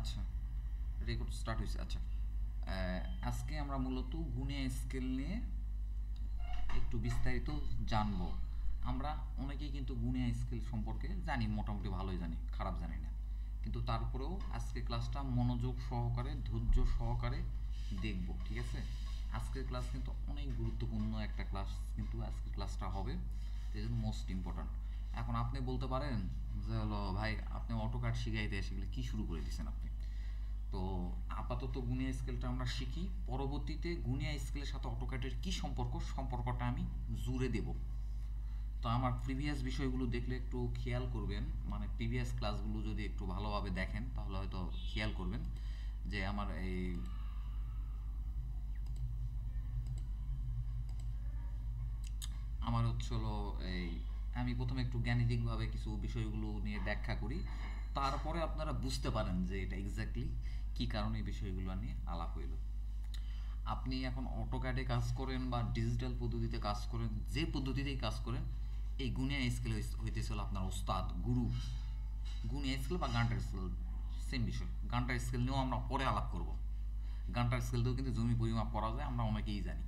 আচ্ছা, record start হয়েছে। আচ্ছা, আজকে আমরা মূলত গুণে স্কেল নিয়ে একটু বিস্তারিত জানবো। আমরা অনেকেই কিন্তু গুণে স্কেল সম্পর্কে জানি, মোটামুটি ভালোই জানি, খারাপ জানি না। কিন্তু তারপরেও আজকে ক্লাসটা মনোযোগ সহকারে, ধৈর্য সহকারে দেখব, ঠিক আছে? আজকের ক্লাস কিন্তু অনেক গুরুত্বপূর্ণ একটা ক্লাস, কিন্তু আজকের ক্লাসটা হবে, এই জন্য মোস্ট ইম্পর্ট্যান্ট। এখন আপনি বলতে পারেন যে হলো ভাই, আপনি অটোকাড শিখাইতে এসে গেলে কী শুরু করে দিয়েছেন আপনি? তো আপাতত গুনিয়া স্কেলটা আমরা শিখি, পরবর্তীতে গুনিয়া স্কেলের সাথে অটোক্যাডের কি সম্পর্কটা আমি জুড়ে দেব। তো আমার প্রিভিয়াস বিষয়গুলো দেখলে একটু খেয়াল করবেন, মানে প্রিভিয়াস ক্লাসগুলো যদি একটু ভালোভাবে দেখেন তাহলে হয়তো খেয়াল করবেন যে আমার হচ্ছে হলো এই আমি প্রথমে একটু গাণিতিকভাবে কিছু বিষয়গুলো নিয়ে ব্যাখ্যা করি, তারপরে আপনারা বুঝতে পারেন যে এটা এক্স্যাক্টলি কী কারণে এই বিষয়গুলো নিয়ে আলাপ হইল। আপনি এখন অটোক্যাডে কাজ করেন বা ডিজিটাল পদ্ধতিতে কাজ করেন, যে পদ্ধতিতেই কাজ করেন, এই গুনিয়া স্কেল হইতেছিল আপনার ওস্তাদ, গুরু। গুনিয়া স্কেল বা গান্টার স্কেল সেম বিষয়। গান্টার স্কেল নিয়েও আমরা পরে আলাপ করব। গান্টার স্কেল দিয়েও কিন্তু জমি পরিমাপ করা যায়, আমরা অনেকেই জানি।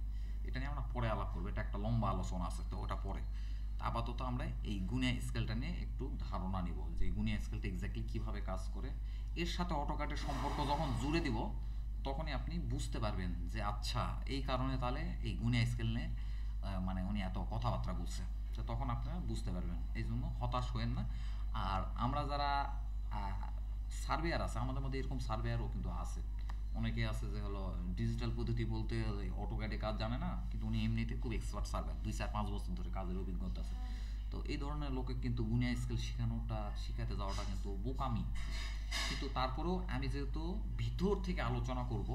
এটা নিয়ে আমরা পরে আলাপ করবো, এটা একটা লম্বা আলোচনা আছে, তো ওটা পরে। আপাতত আমরা এই গুনিয়া স্কেলটা নিয়ে একটু ধারণা নিব যে গুনিয়া স্কেলটা এক্স্যাক্টলি কীভাবে কাজ করে। এর সাথে অটোক্যাডের সম্পর্ক যখন জুড়ে দিব, তখনই আপনি বুঝতে পারবেন যে আচ্ছা, এই কারণে তাহলে এই গুনিয়া স্কেল নিয়ে মানে উনি এত কথাবার্তা বলছে। তো তখন আপনারা বুঝতে পারবেন, এই জন্য হতাশ হয়েন না। আর আমরা যারা সার্ভেয়ার আছে, আমাদের মধ্যে এরকম সার্ভেয়ারও কিন্তু আছে। অনেকে আছে যে হলো ডিজিটাল পদ্ধতি বলতে অটোক্যাডে কাজ জানে না, কিন্তু উনি এমনিতে খুব এক্সপার্ট সার্ভেয়ার, 2-4-5 বছর ধরে কাজের অভিজ্ঞতা আছে। তো এই ধরনের লোকে কিন্তু গুনিয়া স্কেল শিখাতে যাওয়াটা কিন্তু বোকামি। কিন্তু তারপরেও আমি যেহেতু ভিতর থেকে আলোচনা করব,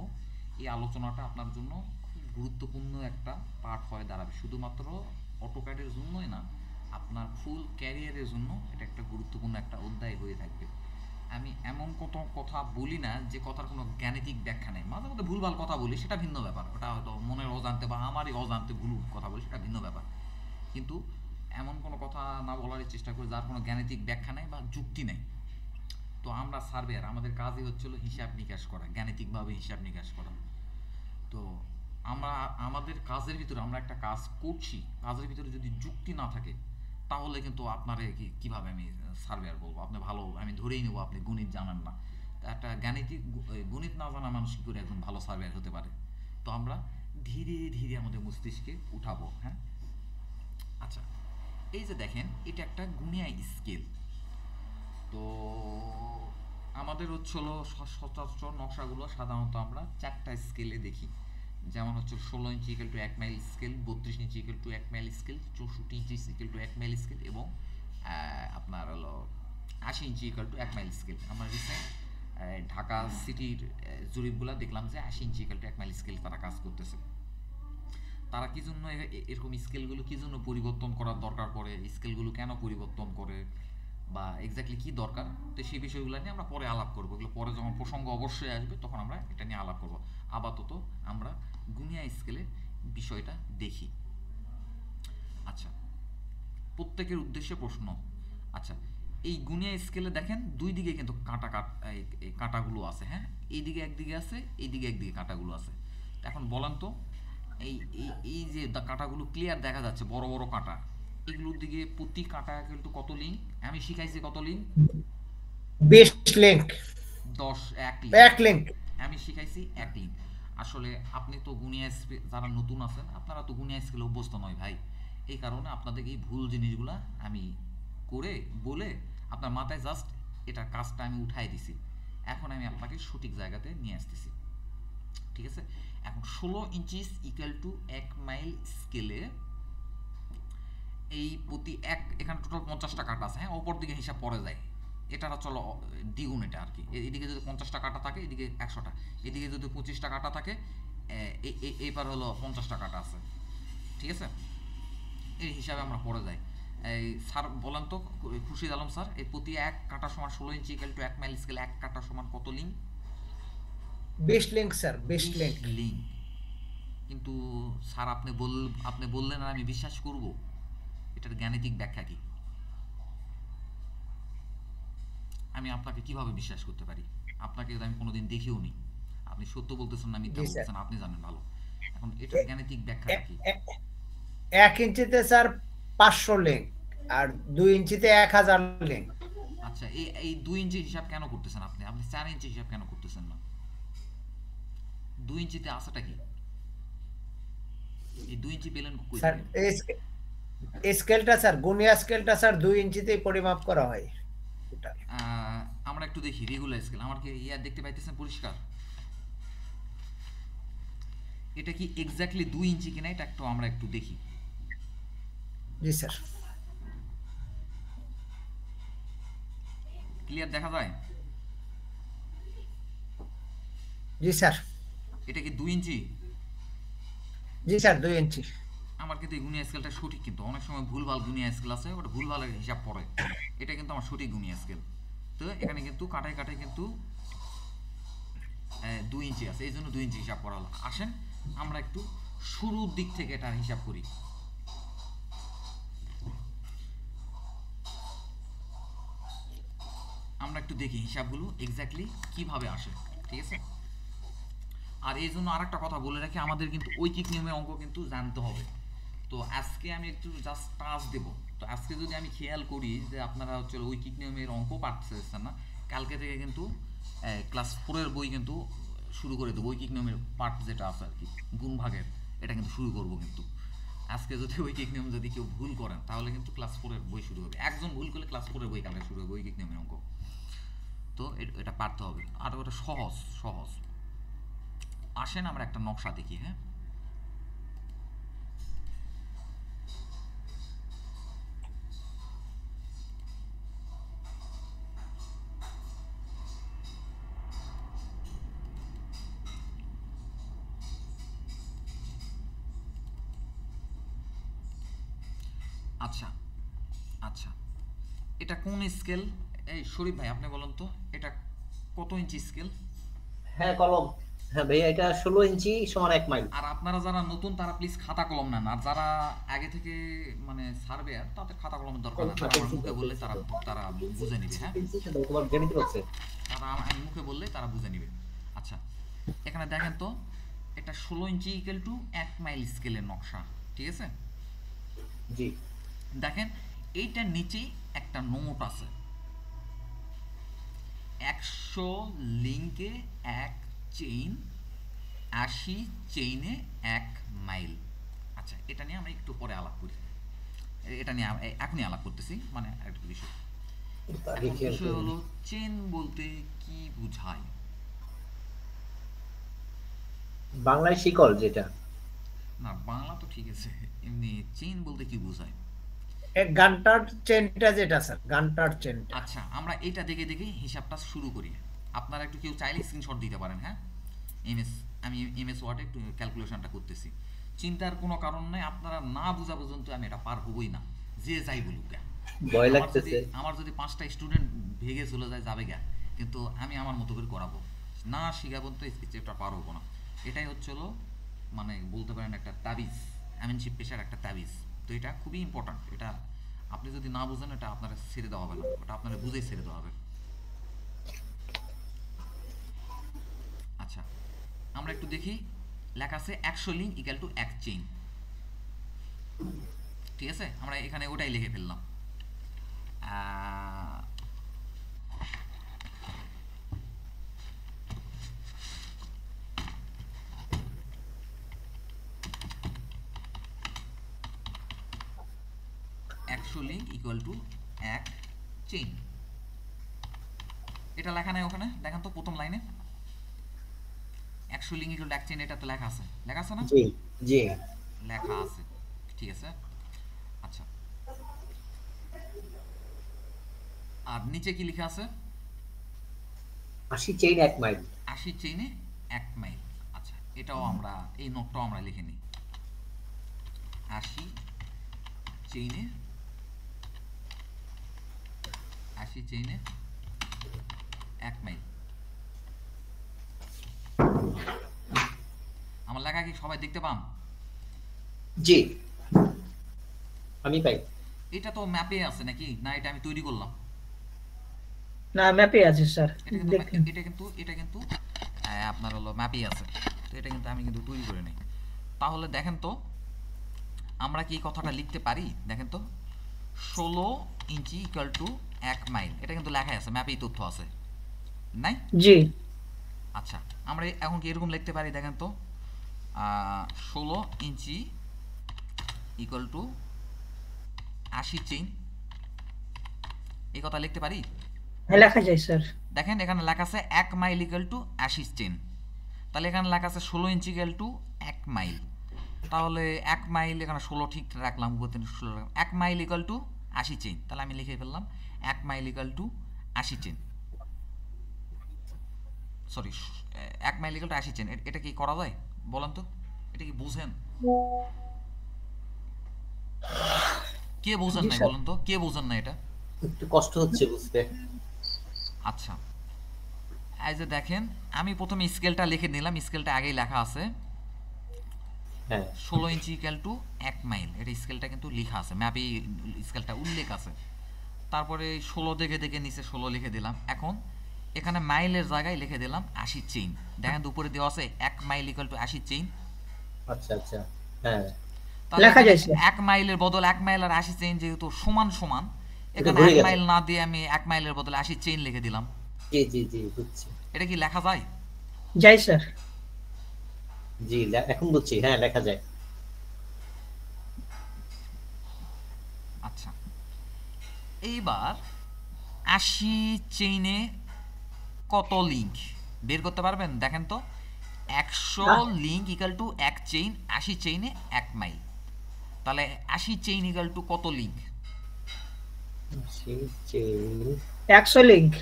এই আলোচনাটা আপনার জন্য খুব গুরুত্বপূর্ণ একটা পার্ট হয়ে দাঁড়াবে, শুধুমাত্র অটোক্যাডের জন্যই না, আপনার ফুল ক্যারিয়ারের জন্য এটা একটা গুরুত্বপূর্ণ একটা অধ্যায় হয়ে থাকবে। আমি এমন কত কথা বলি না যে কথার কোনো গাণিতিক ব্যাখ্যা নেই, মাঝে মধ্যে ভুলভাল কথা বলি, সেটা ভিন্ন ব্যাপার, ওটা হয়তো মনের অজান্তে বা আমারই অজান্তে ভুল কথা বলি, সেটা ভিন্ন ব্যাপার। কিন্তু এমন কোনো কথা না বলার চেষ্টা করি যার কোনো গাণিতিক ব্যাখ্যা নেই বা যুক্তি নেই। তো আমরা সার্ভেয়ার, আমাদের কাজই হচ্ছিল হিসাব নিকাশ করা, গাণিতিকভাবে হিসাব নিকাশ করা। তো আমরা আমাদের কাজের ভিতরে আমরা একটা কাজ করছি, কাজের ভিতরে যদি যুক্তি না থাকে, তাহলে কিন্তু আপনারে কিভাবে আমি সার্ভেয়ার বলবো? আপনি ভালো, আমি ধরেই নেবো আপনি গণিত জানেন না। তা একটা গাণিতিক গণিত না জানা মানুষ কী করে একজন ভালো সার্ভেয়ার হতে পারে? তো আমরা ধীরে ধীরে আমাদের মস্তিষ্কে উঠাবো, হ্যাঁ। আচ্ছা, এই যে দেখেন, এটা একটা গুনিয়া স্কেল। তো আমাদের হচ্ছে হলো সচরাচর নকশাগুলো সাধারণত আমরা 4টা স্কেলে দেখি। যেমন হচ্ছে 16 ইঞ্চি equal to 1 mile scale, 32 inch equal to 1 mile scale, 64 inch equal to 1 mile scale, এবং আপনার হলো 80 inch equal to 1 mile scale. আমরা রিসেন্ট ঢাকা সিটির জরিপগুলো দেখলাম যে 80 inch equal to 1 mile scale তারা কাজ করতেছে। তারা কি জন্য এরকম স্কেলগুলো কি জন্য পরিবর্তন করার দরকার পড়ে, স্কেলগুলো কেন পরিবর্তন করে, বা এক্স্যাক্টলি কি দরকার, তো সেই বিষয়গুলো নিয়ে আমরা পরে আলাপ করবো। এগুলো পরে যখন প্রসঙ্গ অবশ্যই আসবে তখন আমরা এটা নিয়ে আলাপ করবো। আপাতত আমরা গুনিয়া স্কেলের বিষয়টা দেখি। আচ্ছা, প্রত্যেকের উদ্দেশ্যে প্রশ্ন। আচ্ছা, এই গুনিয়া স্কেলে দেখেন দুই দিকে কিন্তু এই কাঁটাগুলো আছে, হ্যাঁ। এইদিকে একদিকে আছে, এইদিকে একদিকে কাঁটাগুলো আছে। এখন বলেন তো, এই এই এই যে কাঁটাগুলো ক্লিয়ার দেখা যাচ্ছে, বড় বড় কাঁটা, এগুলোর দিকে প্রতি কাঁটা কিন্তু কত লিঙ্ক? আমি শিখাইছি কত লিঙ্ক? 20 লিঙ্ক। 10, 1 লিঙ্ক। এক লিঙ্ক। আমি শিখাইছি 1 লিঙ্ক। আসলে আপনি তো যারা নতুন আছেন, আপনারা তো গুনিয়া স্কেলে অভ্যস্ত নয় ভাই। এই কারণে আপনাদের এই ভুল জিনিসগুলা আমি করে বলে আপনার মাথায় জাস্ট এটা কাজটা আমি উঠাই দিছি। এখন আমি আপনাকে সঠিক জায়গাতে নিয়ে আসতেছি, ঠিক আছে? এখন 16 ইঞ্চি ইকুয়াল টু 1 মাইল স্কেলে এই প্রতি এখানে টোটাল 50টা কাটা আছে, হ্যাঁ। অপর দিকে হিসাব পরে যায়, এটা চলো দ্বিগুণ, এটা আর কি। এদিকে যদি 50টা কাটা থাকে, এদিকে 100টা, এদিকে যদি 25টা কাটা থাকে, এইবার হলো 50টা কাটা আছে, ঠিক আছে? এই হিসাবে আমরা পরে যাই। এই স্যার বলেন তো, খুরশিদ আলম স্যার, এই প্রতি এক কাটা সমান 16 ইঞ্চি ইকুয়াল টু 1 মাইল স্কেল, এক কাটা সমান কত link? 20 link sir, 20 20 link. Link. কিন্তু স্যার আপনি বললেন আর আমি বিশ্বাস করব? এটার গাণিতিক ব্যাখ্যা কি? আমি আপনাকে কিভাবে বিশ্বাস করতে পারি? আপনাকে তো আমি কোনোদিন দেখিও নি। আপনি সত্য বলতেছেন না মিথ্যা জি স্যার। বলতেছেন আপনি জানেন ভালো। এখন এটার এ- গাণিতিক ব্যাখ্যাটা এ- কি? এ- 1 ইঞ্চিতে স্যার 500 লিঙ্ক, আর 2 ইঞ্চিতে 1000 লিঙ্ক। আচ্ছা, এই এই 2 ইঞ্চি হিসাব কেন করতেছেন আপনি? আপনি 4 ইঞ্চি হিসাব কেন করতেছেন না? 2 ইঞ্চিতে আসাটা কি? এই 2 ইঞ্চি পেলেন কই স্যার থেকে? এই স্কেলটা স্যার, গুনিয়া স্কেলটা স্যার 2 ইঞ্চিতেই পরিমাপ করা হয় টোটাল। আমরা একটু দেখি রেগুলার স্কেল। আমার কি ইয়া দেখতে পাইতেছেন পরিষ্কার? এটা কি এক্স্যাক্টলি 2 ইঞ্চি কিনা এটা একটু আমরা একটু দেখি। জি স্যার। ক্লিয়ার দেখা যায়? জি স্যার। এটা কি 2 ইঞ্চি? জি স্যার, 2 ইঞ্চি। আমার কিন্তু এই গুনিয়া স্কেলটা সঠিক, কিন্তু অনেক সময় ভুলভাল গুনিয়া স্কেল আছে, ওটা ভুলভালের হিসাব পড়ে। এটা কিন্তু আমার সঠিক গুনিয়া স্কেল। তো এখানে কিন্তু কাটায় কাটায় কিন্তু 2 ইঞ্চি আছে, এই জন্য 2 ইঞ্চি হিসাব করা হলো। আসেন আমরা একটু শুরুর দিক থেকে এটার হিসাব করি। আমরা একটু দেখি হিসাবগুলো এক্স্যাক্টলি কিভাবে আসে, ঠিক আছে? আর এই জন্য আরেকটা কথা বলে রাখি, আমাদের কিন্তু ঐকিক নিয়মের অঙ্ক কিন্তু জানতে হবে। তো আজকে আমি একটু জাস্ট টাচ দেব। তো আজকে যদি আমি খেয়াল করি যে আপনারা হচ্ছে ঐকিক নিয়মের অঙ্ক পারতেছেন না, কালকে থেকে কিন্তু ক্লাস 4-এর বই কিন্তু শুরু করে দেবো। ঐকিক নিয়মের পার্ট যেটা আছে আর কি, গুণ ভাগের, এটা কিন্তু শুরু করব কিন্তু। আজকে যদি ঐকিক নিয়ম যদি কেউ ভুল করেন তাহলে কিন্তু ক্লাস 4-এর বই শুরু হবে। একজন ভুল করলে ক্লাস 4-এর বই কালকে শুরু হবে ঐকিক নিয়মের অঙ্ক। তো এটা পারতে হবে, আর ওটা সহজ সহজ। আসেন আমরা একটা নকশা দেখি, হ্যাঁ? আচ্ছা আচ্ছা, এটা কোন স্কেল? এই শরীফ ভাই আপনি বলেন তো, এটা কত ইঞ্চি স্কেল? হ্যাঁ কলম। হ্যাঁ ভাইয়া, এটা 16 ইঞ্চি সমান 1 মাইল। আর আপনারা যারা নতুন তারা প্লিজ খাতা কলম নেন, আর যারা আগে থেকে মানে সার্ভেয়ার তাদের খাতা কলমের দরকার না, তারা আমার মুখে বললে তারা তারা বুঝে নিবে, হ্যাঁ? তোমার গণিত হচ্ছে। তারা আমি মুখে বললে তারা বুঝে নিবে। আচ্ছা, এখানে দেখেন তো, এটা 16 ইঞ্চি ইকুয়াল টু 1 মাইল স্কেলের নকশা, ঠিক আছে? জি দেখেন এইটার নিচেই একটা নোট আছে, 100 লিঙ্কে 1 চেইন, 80 চেইনে 1 মাইল। আচ্ছা, এটা নিয়ে আমরা একটু পরে আলাপ করি। এটা নিয়ে এখনই আলাপ করতেছি, মানে একটা বিষয়। আগে এখন খেয়াল বিষয় করুন। হলো চেন বলতে কি বুঝায়? বাংলায় শিকল যেটা। না, বাংলা তো ঠিক আছে, এমনি চেন বলতে কি বোঝায়? গানটার চেনটা যেটা স্যার, গানটার চেনটা। আচ্ছা, আমরা এটা দেখে দেখে হিসাবটা শুরু করি। আপনারা একটু কেউ চাইলে স্ক্রিনশট দিতে পারেন, হ্যাঁ? এমএস আমি এমএস ওয়ার্ডে একটু ক্যালকুলেশনটা করতেছি। চিন্তার কোনো কারণ নাই, আপনারা না বোঝা পর্যন্ত আমি এটা পার হবই না, যে যাই বলুক গা। ভয় আমার যদি লাগতেছে। আমার যদি 5টা স্টুডেন্ট ভেগে চলে যায় যাবে গা, কিন্তু আমি আমার মতো করে করাবো। না শিখাবো তো এই চ্যাপ্টার পার হবো না। এটাই হচ্ছিল মানে বলতে পারেন একটা তাবিজ, অ্যামিনশিপ পেশার একটা তাবিজ। তো এটা খুবই ইম্পর্ট্যান্ট। এটা আপনি যদি না বুঝেন এটা আপনার ছেড়ে দেওয়া হবে না, ওটা আপনার বুঝেই ছেড়ে দেওয়া হবে। আচ্ছা, আমরা একটু দেখি। লেখা আছে 100 লিঙ্ক ইকুয়াল টু 1 চেইন, ঠিক আছে? আমরা এখানে ওটাই লিখে ফেললাম। আহ, 100 লিঙ্ক ইকুয়াল টু 1 চেইন। এটা লেখা নাই ওখানে, দেখেন তো প্রথম লাইনে 100 লিঙ্ক ইকুয়াল টু 1 চেইন, এটা তো লেখা আছে, লেখা আছে না? জি জি। লেখা আছে, ঠিক আছে। আচ্ছা, আর নিচে কি লেখা আছে? 80 চেইন 1 মাইল। 80 চেইনে 1 মাইল। আচ্ছা, এটাও আমরা এই নোটটাও আমরা লিখে নিই। 80 চেইনে 1 মাইল। আমার লেখা কি সবাই দেখতে পান? জি আমি পাই। এটা তো ম্যাপে আছে নাকি, না এটা আমি তৈরি করলাম? না ম্যাপে আছে স্যার, এটা কিন্তু দেখুন। এটা কিন্তু আপনার হলো ম্যাপই আছে। তো এটা কিন্তু আমি কিন্তু তৈরি করে নিই। তাহলে দেখেন তো আমরা কি এই কথাটা লিখতে পারি? দেখেন তো 16 ইঞ্চি ইকুয়াল টু 1 মাইল, এটা কিন্তু লেখাই আছে, ম্যাপেই তথ্য আছে নাই? জি আচ্ছা, আমরা এখন কি এরকম লিখতে পারি? দেখেন তো 16 ইঞ্চি ইকুয়াল টু 80 চেইন, এই কথা লিখতে পারি? হ্যাঁ লেখা যায় স্যার। দেখেন এখানে লেখা আছে 1 মাইল ইকুয়াল টু 80 চেইন, তাহলে এখানে লেখা আছে 16 ইঞ্চি ইকুয়াল টু 1 মাইল। তাহলে 1 মাইল এখানে 16 ঠিক রাখলাম, উপর 16 রাখলাম, 1 মাইল ইকুয়াল টু 80 চেইন, তাহলে আমি লিখে ফেললাম 1 mile equal to 80 chain, sorry 1 mile equal to 80 chain. এটা কি করা যায় বলেন তো? এটা কি বুঝেন? কে বোঝেন জি নাই স্যার। বলেন তো, কে বোঝেন না এটা? একটু কষ্ট হচ্ছে বুঝতে। আচ্ছা, এই যে দেখেন আমি প্রথমে স্কেলটা লিখে নিলাম, স্কেলটা আগেই লেখা আছে হ্যাঁ 16 ইঞ্চি ইকুয়াল টু 1 মাইল, এটা স্কেলটা কিন্তু লেখা আছে, ম্যাপে স্কেলটা উল্লেখ আছে। তারপরে 16 দেখে দেখে নিচে 16 লিখে দিলাম। এখন এখানে মাইলের জায়গায় লিখে দিলাম 80 চেইন। দেখেন উপরে দেওয়া আছে 1 মাইল ইকুয়াল টু 80 চেইন। আচ্ছা আচ্ছা হ্যাঁ তাহলে লেখা এখানে যায় স্যার। 1 মাইলের বদল 1 মাইল আর 80 চেইন যেহেতু সমান সমান, এটা এখানে ঘুরে 1 গেছে। মাইল না দিয়ে আমি 1 মাইলের বদলে 80 চেইন লিখে দিলাম। জি জি জি বুঝছি। এটা কি লেখা যায়? যাই স্যার। জি এখন বুঝছি, হ্যাঁ লেখা যায়। আচ্ছা, এইবার 80 চেইনে কত লিঙ্ক বের করতে পারবেন? দেখেন তো 100 link equal to 1 chain, 80 চেইনে 1 mile, তাহলে 80 চেইন ইকাল টু কত লিঙ্ক? সেই চেইন 100 লিঙ্ক।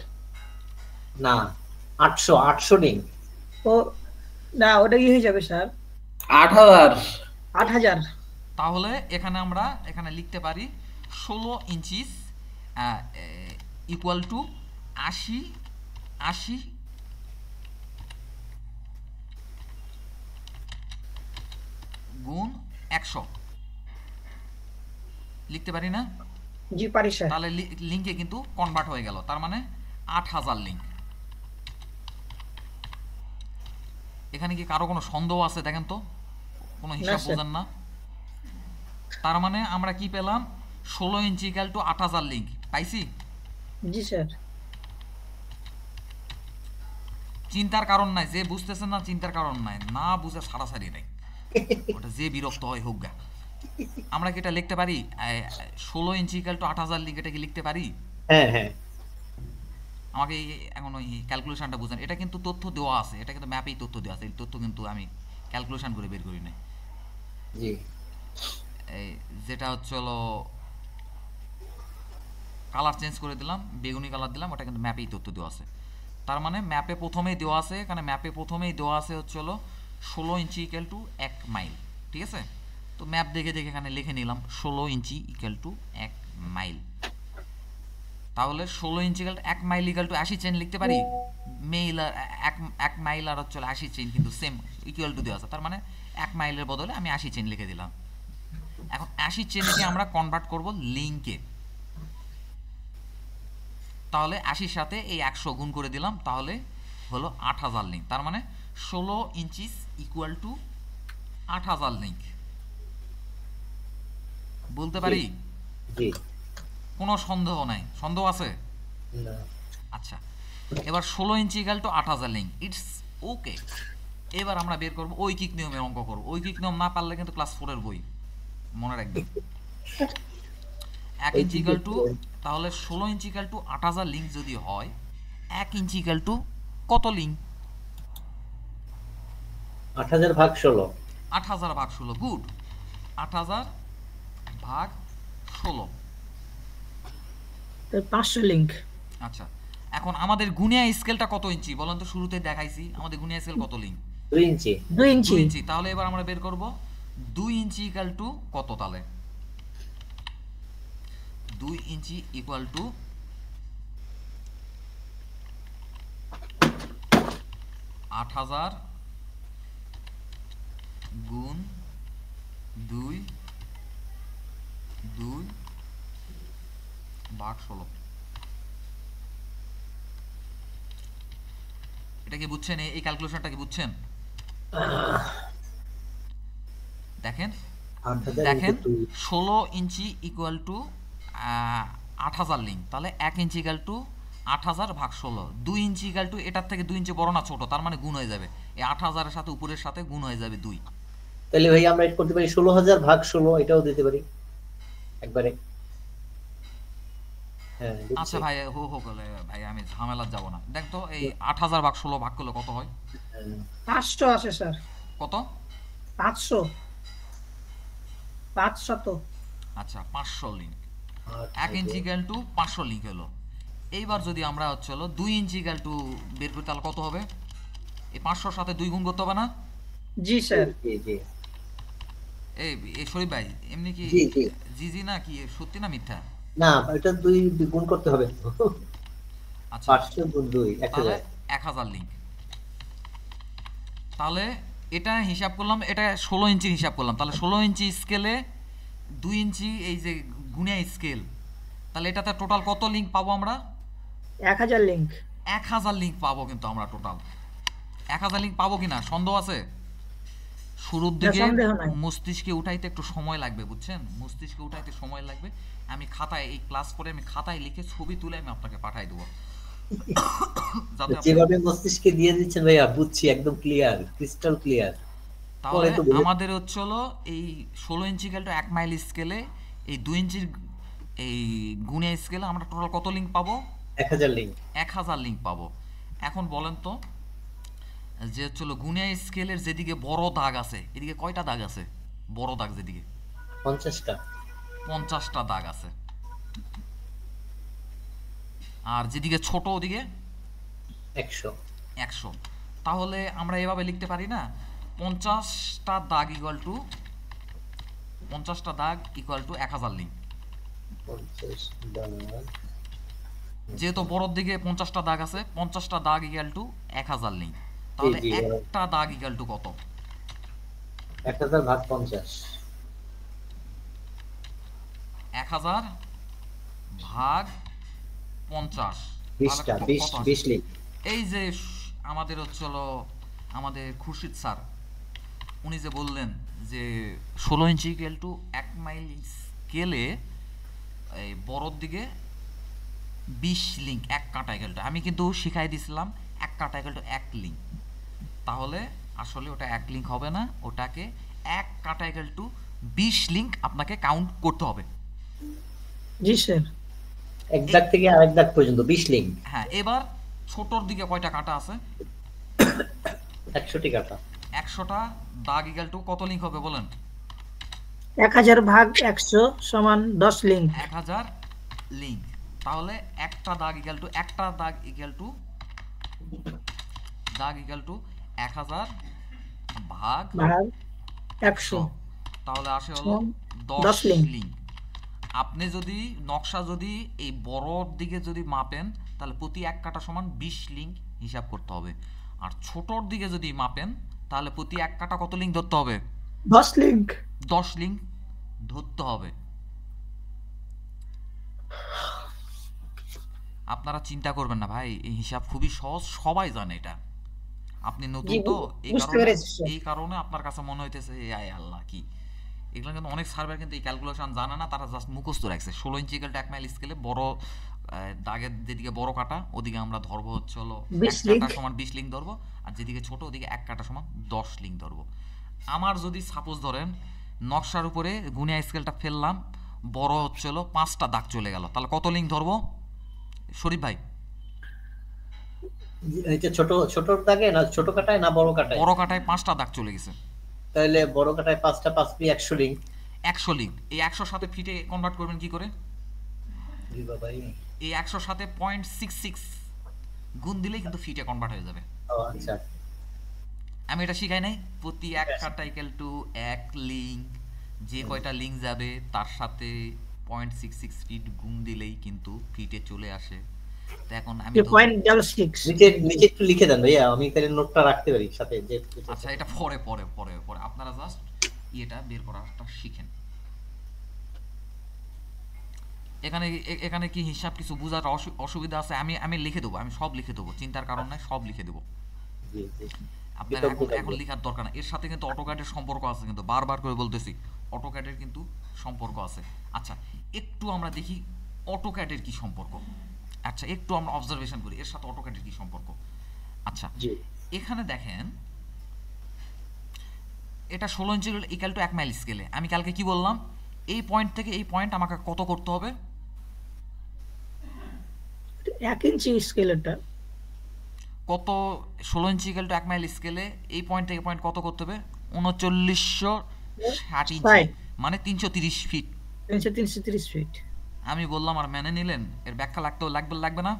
না 800 লিঙ্ক। ও না, ওটা কি হয়ে যাবে স্যার? 8000 8000। তাহলে এখানে আমরা এখানে লিখতে পারি 16 ইঞ্চিস ইকুয়াল টু 80 80 গুণ 100 লিখতে পারি না? জি পারি স্যার। তাহলে লিঙ্কে কিন্তু কনভার্ট হয়ে গেল, তার মানে 8000 লিঙ্ক। এখানে কি কারো কোনো সন্দেহ আছে? দেখেন তো, কোনো হিসাব স্যার। বোঝেন না? তার মানে আমরা কি পেলাম? 16 ইঞ্চি ইকাল টু 8000 লিঙ্ক পাইছি। জি স্যার। চিন্তার কারণ নাই, যে বুঝতেছেন না চিন্তার কারণ নাই, না বুঝে সারাসারি নাই, ওটা যে বিরক্ত হয় হোক গা। আমরা কি এটা লিখতে পারি 16 ইঞ্চি ইকাল টু 8000 লিঙ্ক? এটা কি লিখতে পারি? হ্যাঁ হ্যাঁ আমাকে এখন ওই ক্যালকুলেশনটা বুঝেন, এটা কিন্তু তথ্য দেওয়া আছে, এটা কিন্তু ম্যাপেই তথ্য দেওয়া আছে, এই তথ্য কিন্তু আমি ক্যালকুলেশন করে বের করি নাই। জি এই যেটা হচ্ছে হলো কালার চেঞ্জ করে দিলাম, বেগুনি কালার দিলাম, ওটা কিন্তু ম্যাপেই তথ্য দেওয়া আছে। তার মানে ম্যাপে প্রথমেই দেওয়া আছে, এখানে ম্যাপে প্রথমেই দেওয়া আছে হচ্ছে হলো 16 ইঞ্চি ইকুয়াল টু 1 মাইল, ঠিক আছে? তো ম্যাপ দেখে দেখে এখানে লিখে নিলাম 16 ইঞ্চি ইকুয়াল টু 1 মাইল। তাহলে 16 ইঞ্চি equal to 1 mile equal to 80 chain লিখতে পারি। মেইল আর 1 মাইল আর হচ্ছে 80 চেইন কিন্তু সেম ইকুয়াল টু দেওয়া আছে, তার মানে 1 মাইলের বদলে আমি 80 চেইন লিখে দিলাম। এখন 80 চেইনকে আমরা কনভার্ট করব লিঙ্কে, তাহলে 80-র সাথে এই 100 গুণ করে দিলাম, তাহলে হলো 8000 লিঙ্ক। তার মানে 16 ইঞ্চিস ইকুয়াল টু 8000 লিঙ্ক বলতে পারি। জি কোনো সন্দেহ নাই? সন্দেহ আছে? না আচ্ছা, এবার 16 ইঞ্চি equal two 8000 link, it's okay. এবার আমরা বের করব ঐকিক নিয়মের অঙ্ক করব। ঐকিক নিয়ম না পারলে কিন্তু ক্লাস 4 এর বই মনে রাখবেন। 1 ইঞ্চি ইকুয়াল টু, তাহলে 16 ইঞ্চি ইকুয়াল টু 8000 লিঙ্ক যদি হয়, 1 ইঞ্চি ইকুয়াল টু কত লিঙ্ক? 8000 ভাগ 16। 8000 ভাগ 16, গুড। 8000 ভাগ 16, তো 500 লিঙ্ক। আচ্ছা। এখন আমাদের গুনিয়া স্কেলটা কত ইঞ্চি বলেন তো? শুরুতে দেখাইছি আমাদের গুনিয়া স্কেল কত লিঙ্ক? 2 ইঞ্চি। 2 ইঞ্চি। 2 ইঞ্চি। তাহলে এবার আমরা বের করব 2 ইঞ্চি ইকুয়াল টু কত? তাহলে 2 ইঞ্চি ইকুয়াল টু 8000 গুণ 2 ভাগ 16। এটা কি বুঝছেন? এই ক্যালকুলেশনটা কি বুঝছেন? দেখেন 8,000 দেখেন into 2 16 ইঞ্চি ইকুয়াল টু 8,000 লিঙ্ক, তাহলে 1 ইঞ্চি ইকুয়াল টু 8,000 ভাগ 16। 2 ইঞ্চি ইকুয়াল টু এটার থেকে 2 ইঞ্চি বড় না ছোট, তার মানে গুণ হয়ে যাবে এই 8,000 এর সাথে উপরের সাথে গুণ হয়ে যাবে 2। তাহলে ভাই আমরা এটা করতে পারি 16,000 ভাগ 16, এটাও দিতে পারি একবারে। হ্যাঁ আচ্ছা দিচ্ছি। ভাই, হো বলে ভাই আমি ঝামেলা যাব না। দেখ তো এই 8,000 ভাগ 16 ভাগ করলে কত হয়? হ্যাঁ, 500 আসে স্যার। কত? 500, 500। আচ্ছা 500 লিঙ্ক। 1 8 ইঞ্চি ইকুয়াল টু 500 লিঙ্ক হলো। এইবার যদি আমরা হচ্ছে হলো 2 ইঞ্চি ইকুয়াল টু বের করি, তাহলে কত হবে? এই 500 সাথে 2 গুণ করতে হবে না? জি স্যার। জি জি এই শরীফ ভাই এমনি কি জি জি জি জি না কি সত্যি না মিথ্যা? না, এটা 2 গুণ করতে হবে। আচ্ছা 500 গুণ 2 তাহলে 1000। 1000 লিঙ্ক। তাহলে এটা হিসাব করলাম, এটা 16 ইঞ্চির হিসাব করলাম, তাহলে 16 ইঞ্চি স্কেলে 2 ইঞ্চি এই যে গুণিয়া স্কেল, তাহলে এটাতে টোটাল কত লিঙ্ক পাবো আমরা? 1000 লিঙ্ক। 1000 লিঙ্ক পাবো। কিন্তু আমরা টোটাল 1000 লিঙ্ক পাবো কিনা সন্দেহ আছে। শুরুর না, দিকে সন্দেহ নাই। মস্তিষ্কে উঠাইতে একটু সময় লাগবে, বুঝছেন? মস্তিষ্কে উঠাইতে সময় লাগবে। আমি খাতায় এই ক্লাস করে আমি খাতায় লিখে ছবি তুলে আমি আপনাকে পাঠাই দেবো, যাতে আপনি যেভাবে মস্তিষ্কে দিয়ে দিচ্ছেন ভাইয়া, বুঝছি একদম ক্লিয়ার, ক্রিস্টাল ক্লিয়ার। তাহলে পরে তো বুঝে- আমাদের হচ্ছে হলো এই 16 ইঞ্চি গেল 1 মাইল স্কেলে এই 2 ইঞ্চির এই গুণিয়া স্কেলে আমরা টোটাল কত লিঙ্ক পাবো? 1000 লিঙ্ক। 1000 লিঙ্ক পাবো। এখন বলেন তো যে হচ্ছে হলো গুণিয়া স্কেলের যেদিকে বড় দাগ আছে, এদিকে কয়টা দাগ আছে? বড় দাগ যেদিকে 50টা। 50টা দাগ আছে, আর যেদিকে ছোট ওদিকে 100। 100। তাহলে আমরা এভাবে লিখতে পারি না, 50টা দাগ ইকুয়াল টু 50টা দাগ ইকুয়াল টু 1000 লিঙ্ক। 50 দাগ। যেহেতু বড়র দিকে 50টা দাগ আছে, 50টা দাগ ইকুয়াল টু 1000 লিঙ্ক। তাহলে জি, জি, একটা দাগ ইকুয়াল টু কত? 1000 ভাগ 50। 1000 ভাগ 50, 20টা, তাহলে 20 কত আসে? 20 লিঙ্ক। এই যে আমাদের হচ্ছে হলো আমাদের খুরশিদ স্যার, উনি যে বললেন যে 16 ইঞ্চি ইকুয়াল টু 1 মাইল স্কেলে এই বড়র দিকে 20 লিঙ্ক 1 কাটা ইকুয়াল টু, আমি কিন্তু শিখাই দিছিলাম 1 কাটা ইকুয়াল টু 1 লিঙ্ক। তাহলে আসলে ওটা 1 লিঙ্ক হবে না, ওটাকে 1 কাটা ইকুয়াল টু 20 লিঙ্ক আপনাকে কাউন্ট করতে হবে। জি স্যার। এক দাগ থেকে আরেক দাগ পর্যন্ত 20 লিঙ্ক। হ্যাঁ, এবার ছোটর দিকে কয়টা কাটা আছে? 100টি কাটা। 100টা দাগ ইকুয়াল টু কত লিঙ্ক হবে বলেন? 1000 ভাগ 100 সমান 10 লিঙ্ক। 1000 লিঙ্ক। তাহলে একটা দাগ ইকুয়াল টু 1000 ভাগ ভাগ 100, 100 তাহলে আসে হলো সমান 10 10 লিঙ্ক। লিঙ্ক। আপনি যদি নকশা যদি এই বড়র দিকে যদি মাপেন, তাহলে প্রতি 1 কাটা সমান 20 লিঙ্ক হিসাব করতে হবে। আর ছোটর দিকে যদি মাপেন, তাহলে প্রতি 1 কাটা কত লিঙ্ক ধরতে হবে? 10 লিঙ্ক। 10 লিঙ্ক ধরতে হবে। আপনারা চিন্তা করবেন না ভাই, এই হিসাব খুবই সহজ, সবাই জানে এটা। আপনি নতুন জি, তো, এই বুঝতে কারণে পেরেছি স্যার। এই কারণে আপনার কাছে মনে হইতেছে আয় আল্লাহ কি। এগুলো কিন্তু অনেক সার্ভার কিন্তু এই ক্যালকুলেশন জানে না, তারা জাস্ট মুখস্থ রাখছে। 16 ইঞ্চি ইকুয়াল টু 1 মাইল স্কেলে বড় দাগের যেদিকে বড় কাটা ওদিকে আমরা ধরবো হচ্ছে হলো 20 1 কাটা লিঙ্ক। সমান 20 লিঙ্ক ধরবো, আর যেদিকে ছোট ওদিকে 1 কাটা সমান 10 লিঙ্ক ধরবো। আমার যদি সাপোজ ধরেন নকশার উপরে গুনিয়া স্কেলটা ফেললাম, বড় হচ্ছে হলো 5টা দাগ চলে গেল, তাহলে কত লিঙ্ক ধরবো শরীফ ভাই? এটা ছোট ছোট দাগে না, ছোট কাটায় না বড় কাটায়? বড় কাটায় 5টা দাগ চলে গেছে। তাহলে বড় কাটায় 5টা 5 দিয়ে 100 লিঙ্ক। 100 লিঙ্ক। এই 100 সাথে ফিটে কনভার্ট করবেন কি করে? জি বাবাই। এই 100 সাথে 0.66 গুণ দিলেই কিন্তু ফিটে কনভার্ট হয়ে যাবে। ও আচ্ছা। আমি এটা শিখাই নাই? প্রতি 1 কাটা ইকুয়াল টু 1 লিঙ্ক, যে কয়টা লিঙ্ক যাবে তার সাথে 0.66 ফিট গুণ দিলেই কিন্তু ফিটে চলে আসে। তো এখন আমি ধরবো- 0.66। নিচে নিচে একটু লিখে দেন ভাইয়া, আমি তাহলে নোটটা রাখতে পারি সাথে যে। আচ্ছা, এটা পরে পরে পরে পরে আপনারা জাস্ট এটা বের করাটা শিখেন। এখানে এখানে কি হিসাব কিছু বোঝার অসুবিধা আছে? আমি লিখে দেবো, আমি সব লিখে দেবো, চিন্তার কারণ নাই, সব লিখে দেবো। জি জি আপনার বিকল্প এখন থাকবে। এখন লেখার দরকার না, এর সাথে কিন্তু অটোক্যাডের সম্পর্ক আছে, কিন্তু বারবার করে বলতেছি অটোক্যাডের কিন্তু সম্পর্ক আছে। আচ্ছা, একটু আমরা দেখি অটোক্যাডের কি সম্পর্ক। আচ্ছা, একটু আমরা অবজারভেশন করি এর সাথে অটোক্যাডের কি সম্পর্ক। আচ্ছা, জি এখানে দেখেন এটা 16 ইঞ্চি ইকাল টু 1 মাইল স্কেলে। আমি কালকে কি বললাম, এই পয়েন্ট থেকে এই পয়েন্ট আমাকে কত করতে হবে? 1 ইঞ্চি স্কেলেরটা কত? 16 ইঞ্চি ইকাল টু 1 মাইল স্কেলে এই পয়েন্ট থেকে পয়েন্ট কত করতে হবে? 3960 ইঞ্চি, 60 মানে 330 ফিট। 330 ফিট আমি বললাম আর মেনে নিলেন? এর ব্যাখ্যা লাগবে না?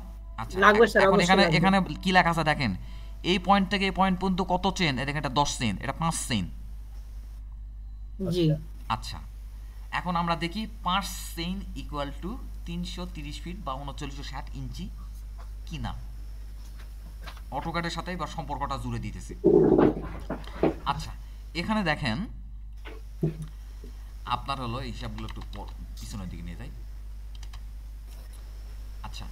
আচ্ছা, লাগবে স্যার, এখন অবশ্যই এখানে লাগবে। এখানে কি লেখা আছে দেখেন, এই পয়েন্ট থেকে এই পয়েন্ট পর্যন্ত কত চেন? এটা 10 চেন, এটা 5 চেন। জি আচ্ছা, এখন আমরা দেখি 5 চেইন ইকুয়াল টু 330 ফিট বা 3960 ইঞ্চি কিনা। অটোক্যাডের সাথে এবার সম্পর্কটা জুড়ে দিতেছি। আচ্ছা, এখানে দেখেন আপনার হলো এই হিসাবগুলো একটু পিছনের দিকে নিয়ে যাই। আচ্ছা,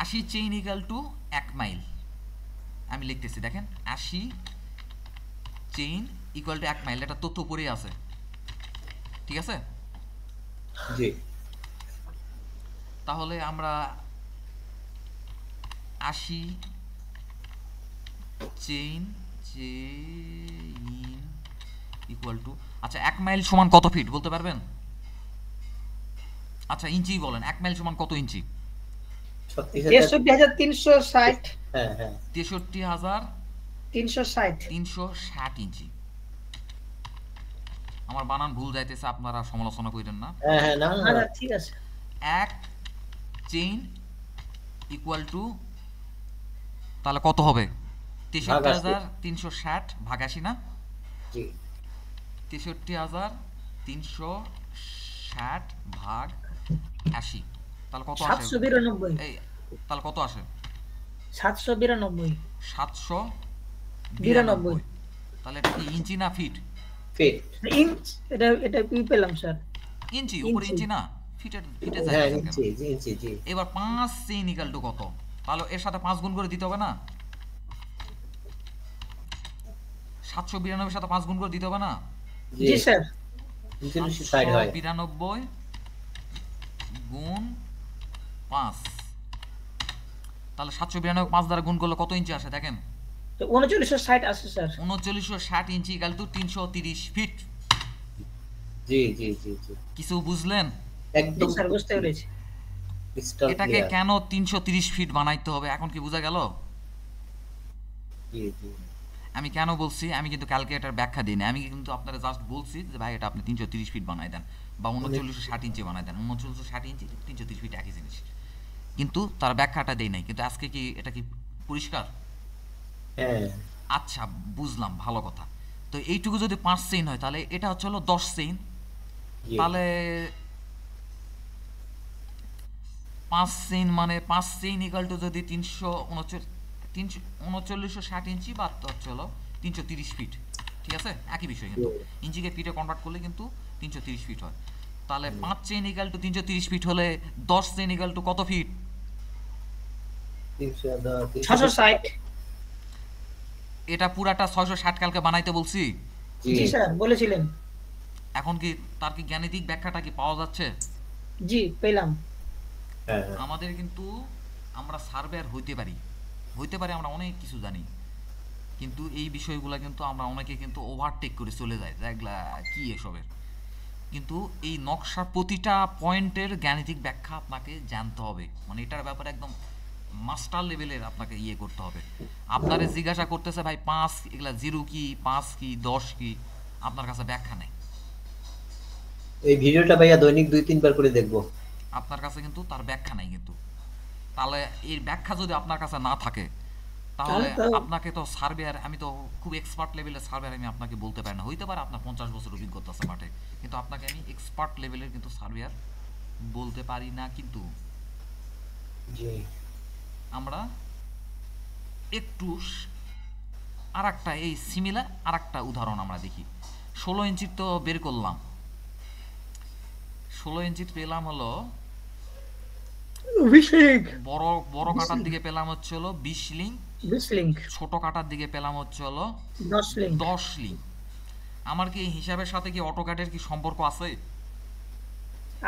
80 চেইন ইকুয়াল টু 1 মাইল। আমি লিখতেছি দেখেন, 80 চেইন ইকুয়াল টু 1 মাইল, এটা তথ্য পরেই আছে, ঠিক আছে? জি তাহলে আমরা 80 চেইন ইকুয়াল টু, আচ্ছা 1 মাইল সমান কত ফিট বলতে পারবেন? আচ্ছা, ইঞ্চি বলেন, 1 মাইল সমান কত ইঞ্চি? 63,360 হ্যাঁ হ্যাঁ 63,360 ইঞ্চি। আমার বানান ভুল যাইতেছে, আপনারা সমালোচনা করেন না। হ্যাঁ হ্যাঁ না না না না, না ঠিক আছে। এক চেইন ইকুয়াল টু, তাহলে কত হবে? 63,360 ভাগ 80 না? জি 63,360 ভাগ 80, তাহলে কত আসে? 792 এই, তাহলে কত আসে? 792 792। তাহলে এটা কি ইঞ্চি না ফিট? Fit inch. এটা কি পেলাম স্যার? ইঞ্চি, উপরে ইঞ্চি। ইঞ্চি না, ফিটে ফিটে হ্যাঁ যাইতেছেন কেন? ইঞ্চি জি ইঞ্চি জি এবার 5 চেইন ইকুয়াল টু কত? তাহলে এর সাথে 5 গুণ করে দিতে হবে না? 792 সাথে 5 গুণ করে দিতে হবে না? জি স্যার। 360 হয় 792 গুণ 5, তাহলে 792 5 দ্বারা গুণ করলে কত ইঞ্চি আসে দেখেন? তো 3960 আছে sir. 3960 inch equal to 330 feet. জি জি জি জি কিছু বুঝলেন? জি একদম স্যার, বুঝতে পেরেছি। ক্রিস্টাল এটাকে ক্লিয়ার কেন 330 ফিট বানাইতে হবে এখন কি বোঝা গেল? জি জি আমি কেন বলছি, আমি কিন্তু ক্যালকুলেটর ব্যাখ্যা দিই না, আমি কিন্তু আপনারা জাস্ট বলছি যে ভাই এটা আপনি 330 ফিট বানাই দেন বা 3960 ইঞ্চি বানাই দেন। 3960 ইঞ্চি 330 ফিট একই জিনিস, কিন্তু তার ব্যাখ্যাটা দেই নাই। কিন্তু আজকে কি এটা কি পরিষ্কার? হ্যাঁ আচ্ছা, বুঝলাম, ভালো কথা। তো এইটুকু যদি 5 চেইন হয় তাহলে এটা হচ্ছে হলো 10 চেইন। জি তাহলে 5 চেইন মানে 5 চেইন ইকুয়াল টু যদি 3960 ইঞ্চি বা হচ্ছে হলো 330 ফিট, ঠিক আছে? একই বিষয়, কিন্তু ইঞ্চিকে ফিটে কনভার্ট করলে কিন্তু 330 ফিট হয়। তাহলে 5 চেইন ইকুয়াল টু 330 ফিট হলে 10 চেইন ইকুয়াল টু কত ফিট? 660। এটা পুরাটা 660 কালকে বানাইতে বলছি। জি স্যার বলেছিলেন। এখন কি তার কি গাণিতিক ব্যাখ্যাটা কি পাওয়া যাচ্ছে? জি পেলাম। হ্যাঁ হ্যাঁ আমাদের কিন্তু আমরা সার্ভেয়ার হইতে পারি, আমরা অনেক কিছু জানি, কিন্তু এই বিষয়গুলো কিন্তু আমরা অনেকে কিন্তু ওভারটেক করে চলে যায়, এগুলা কি এসবের। কিন্তু এই নকশার প্রতিটা পয়েন্টের গাণিতিক ব্যাখ্যা আপনাকে জানতে হবে, মানে এটার ব্যাপারে একদম মাস্টার লেভেলের আপনাকে ইয়ে করতে হবে। আপনারে জিজ্ঞাসা করতেছে ভাই 5 এগুলা 0 কি, 5 কি, 10 কি, আপনার কাছে ব্যাখ্যা নেই। এই ভিডিওটা ভাইয়া দৈনিক 2-3 বার করে দেখবো। আপনার কাছে কিন্তু তার ব্যাখ্যা নাই। কিন্তু তাহলে এই ব্যাখ্যা যদি আপনার কাছে না থাকে তাহলে তাহলে তো- আপনাকে তো সার্ভেয়ার, আমি তো খুব এক্সপার্ট লেভেলের সার্ভেয়ার আমি আপনাকে বলতে পারি না। হইতে পারে আপনার 50 বছর অভিজ্ঞতা আছে মাঠে, কিন্তু আপনাকে আমি এক্সপার্ট লেভেলের কিন্তু সার্ভেয়ার বলতে পারি না। কিন্তু জি আমরা একটু আর একটা এই সিমিলার আর একটা উদাহরণ আমরা দেখি। 16 ইঞ্চির তো বের করলাম, 16 ইঞ্চির পেলাম হলো অভিষেক। বড় বড় কাটার দিকে পেলাম হচ্ছে হলো 20 লিঙ্ক 20 লিঙ্ক, ছোট কাটার দিকে পেলাম হচ্ছে হলো 10 লিঙ্ক। 10 লিঙ্ক। আমার কি এই হিসাবের সাথে কি অটোক্যাডের কি সম্পর্ক আছে?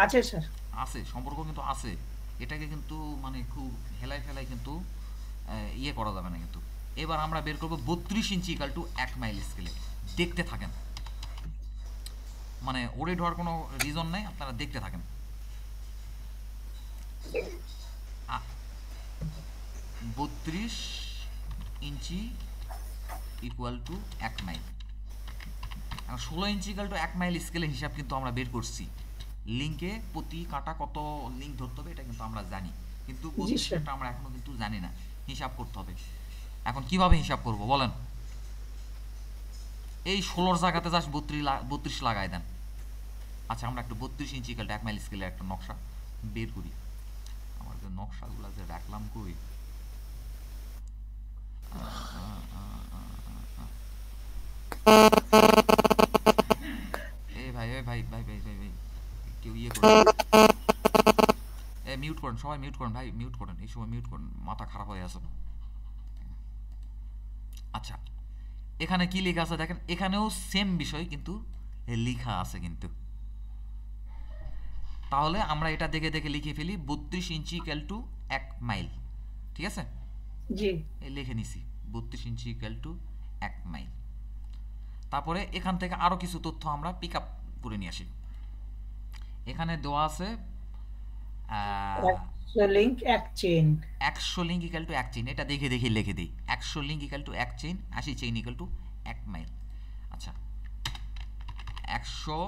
আছে স্যার। আছে, সম্পর্ক কিন্তু আছে। এটাকে কিন্তু মানে খুব হেলাই ফেলাই কিন্তু ইয়ে করা যাবে না কিন্তু। এবার আমরা বের করবো 32 ইঞ্চি ইকাল টু 1 মাইল স্কেলে। দেখতে থাকেন, মানে ওরেড হওয়ার কোনো রিজন নাই, আপনারা দেখতে থাকেন। 32 ইঞ্চি equal to 1 mile. 16 inch equal to 1 mile স্কেলের হিসাব কিন্তু আমরা বের করছি। লিঙ্কে প্রতি কাটা কত লিঙ্ক ধরতে হবে এটা কিন্তু আমরা জানি, কিন্তু 32টা আমরা এখনো কিন্তু জানি না, হিসাব করতে হবে। এখন কিভাবে হিসাব করব বলেন? এই 16 জায়গাতে জাস্ট 32 লাগাই দেন। আচ্ছা, আমরা একটু 32 ইঞ্চি ইকুয়াল টু 1 মাইল স্কেলের একটা নকশা বের করি। আমার যে নকশাগুলো যে রাখলাম কই, ভাই কেউ ইয়ে করেন, মিউট করেন, সবাই মিউট করেন ভাই, মিউট করেন, এই সময় মিউট করেন, মাথা খারাপ হয়ে আছে। আচ্ছা, এখানে কি লেখা আছে দেখেন, এখানেও সেম বিষয় কিন্তু লেখা আছে কিন্তু। তাহলে আমরা এটা দেখে দেখে লিখে ফেলি 32 ইঞ্চি ইকুয়াল টু 1 মাইল। ঠিক আছে, জি এই লিখে নিছি 32 ইঞ্চি ইকুয়াল টু 1 মাইল। তারপরে এখান থেকে আরো কিছু তথ্য আমরা পিক আপ করে নিয়ে আসি। এখানে দেওয়া আছে 100 link 1 chain. 100 link equal to 1 chain, এটা দেখে দেখে লিখে দিই। 100 link equal to 1 chain, 80 chain equal to 1 mile. আচ্ছা, 100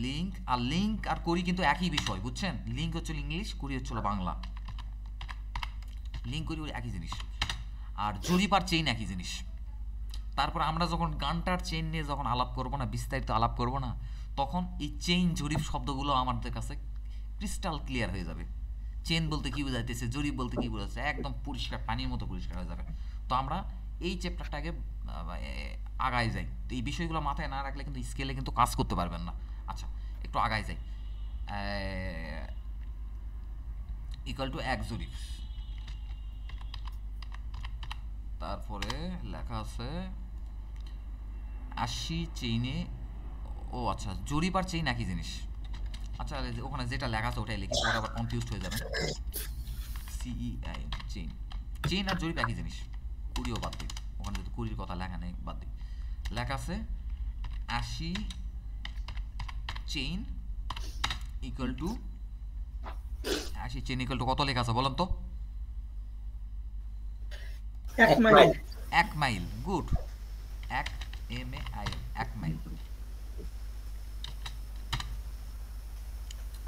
লিঙ্ক আর লিঙ্ক আর করি কিন্তু একই বিষয়, বুঝছেন? লিঙ্ক হচ্ছে ইংলিশ, করি হচ্ছে বাংলা। লিঙ্ক করি একই জিনিস, আর জরিপ আর চেইন একই জিনিস। তারপর আমরা যখন গানটার চেইন নিয়ে যখন আলাপ করব না, বিস্তারিত আলাপ করব না, তখন এই চেইন জরিপ শব্দগুলো আমাদের কাছে ক্রিস্টাল ক্লিয়ার হয়ে যাবে। চেইন বলতে কি বোঝাইতেছে, জরিপ বলতে কি বোঝাচ্ছে, একদম পরিষ্কার, পানির মতো পরিষ্কার হয়ে যাবে। তো আমরা এই চ্যাপ্টারটাকে আগায় যাই। তো এই বিষয়গুলো মাথায় না রাখলে কিন্তু স্কেলে কিন্তু কাজ করতে পারবেন না। আচ্ছা, একটু আগায় যাই। ইকুয়াল টু 1 জরিপ, তারপরে লেখা আছে 80 চেইনে। ও আচ্ছা, জরিপ আর চেইন একই জিনিস। আচ্ছা, ওখানে যেটা লেখা আছে ওটাই লিখি, পরে আবার কনফিউজড হয়ে যাবেন। CEI চেইন, চেইন আর জরিপ একই জিনিস। কুড়িও বাদ দিই, ওখানে যদি কুড়ির কথা লেখা নেই বাদ দিই। লেখা আছে 80 chain equal two 80 chain equal to কত লেখা আছে বলেন তো? 1 mile. 1 mile, good. 1 MAIL, 1 mile.